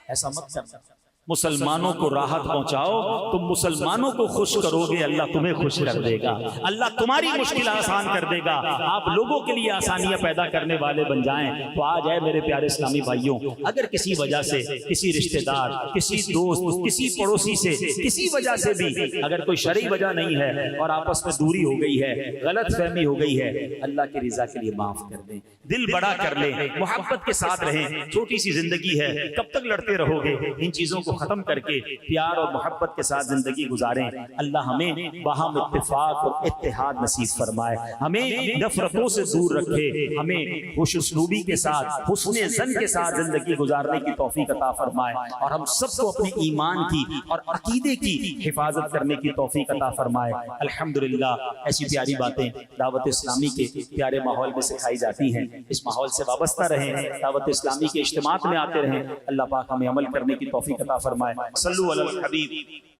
ایسا مت کرنا. مسلمانوں کو راحت پہنچاؤ، تم مسلمانوں کو خوش کرو گے اللہ تمہیں خوش کر دے گا، اللہ تمہاری مشکل آسان کر دے گا. آپ لوگوں کے لیے آسانیاں پیدا کرنے والے بن جائیں. تو آج ہے میرے پیارے اسلامی بھائیوں، اگر کسی وجہ سے کسی رشتہ دار، کسی دوست، کسی پڑوسی سے کسی وجہ سے بھی اگر کوئی شرعی وجہ نہیں ہے اور آپس میں دوری ہو گئی ہے، غلط فہمی ہو گئی ہے، اللہ کی رضا کے لیے معاف کر دیں، دل بڑا کر لیں، محبت کے ساتھ رہیں. چھوٹی سی زندگی ہے، کب تک لڑتے رہو گے؟ ان چیزوں کو ختم کر کے پیار اور محبت کے ساتھ زندگی گزاریں. اللہ ہمیں باہم اتفاق اور اتحاد نصیب فرمائے، ہمیں نفرتوں سے دور رکھے، ہمیں خوش اسلوبی کے ساتھ، حسن ظن کے ساتھ زندگی گزارنے کی توفیق عطا فرمائے، اور ہم سب کو اپنے ایمان کی اور عقیدے کی حفاظت کرنے کی توفیق عطا فرمائے. الحمدللہ ایسی پیاری باتیں دعوت اسلامی کے پیارے ماحول میں سکھائی جاتی ہیں. اس ماحول سے وابستہ رہیں، دعوت اسلامی کے اجتماعات میں آتے رہیں. اللہ پاک ہمیں عمل کرنے کی توفیق عطا فرمائے. صلو علی الحبیب.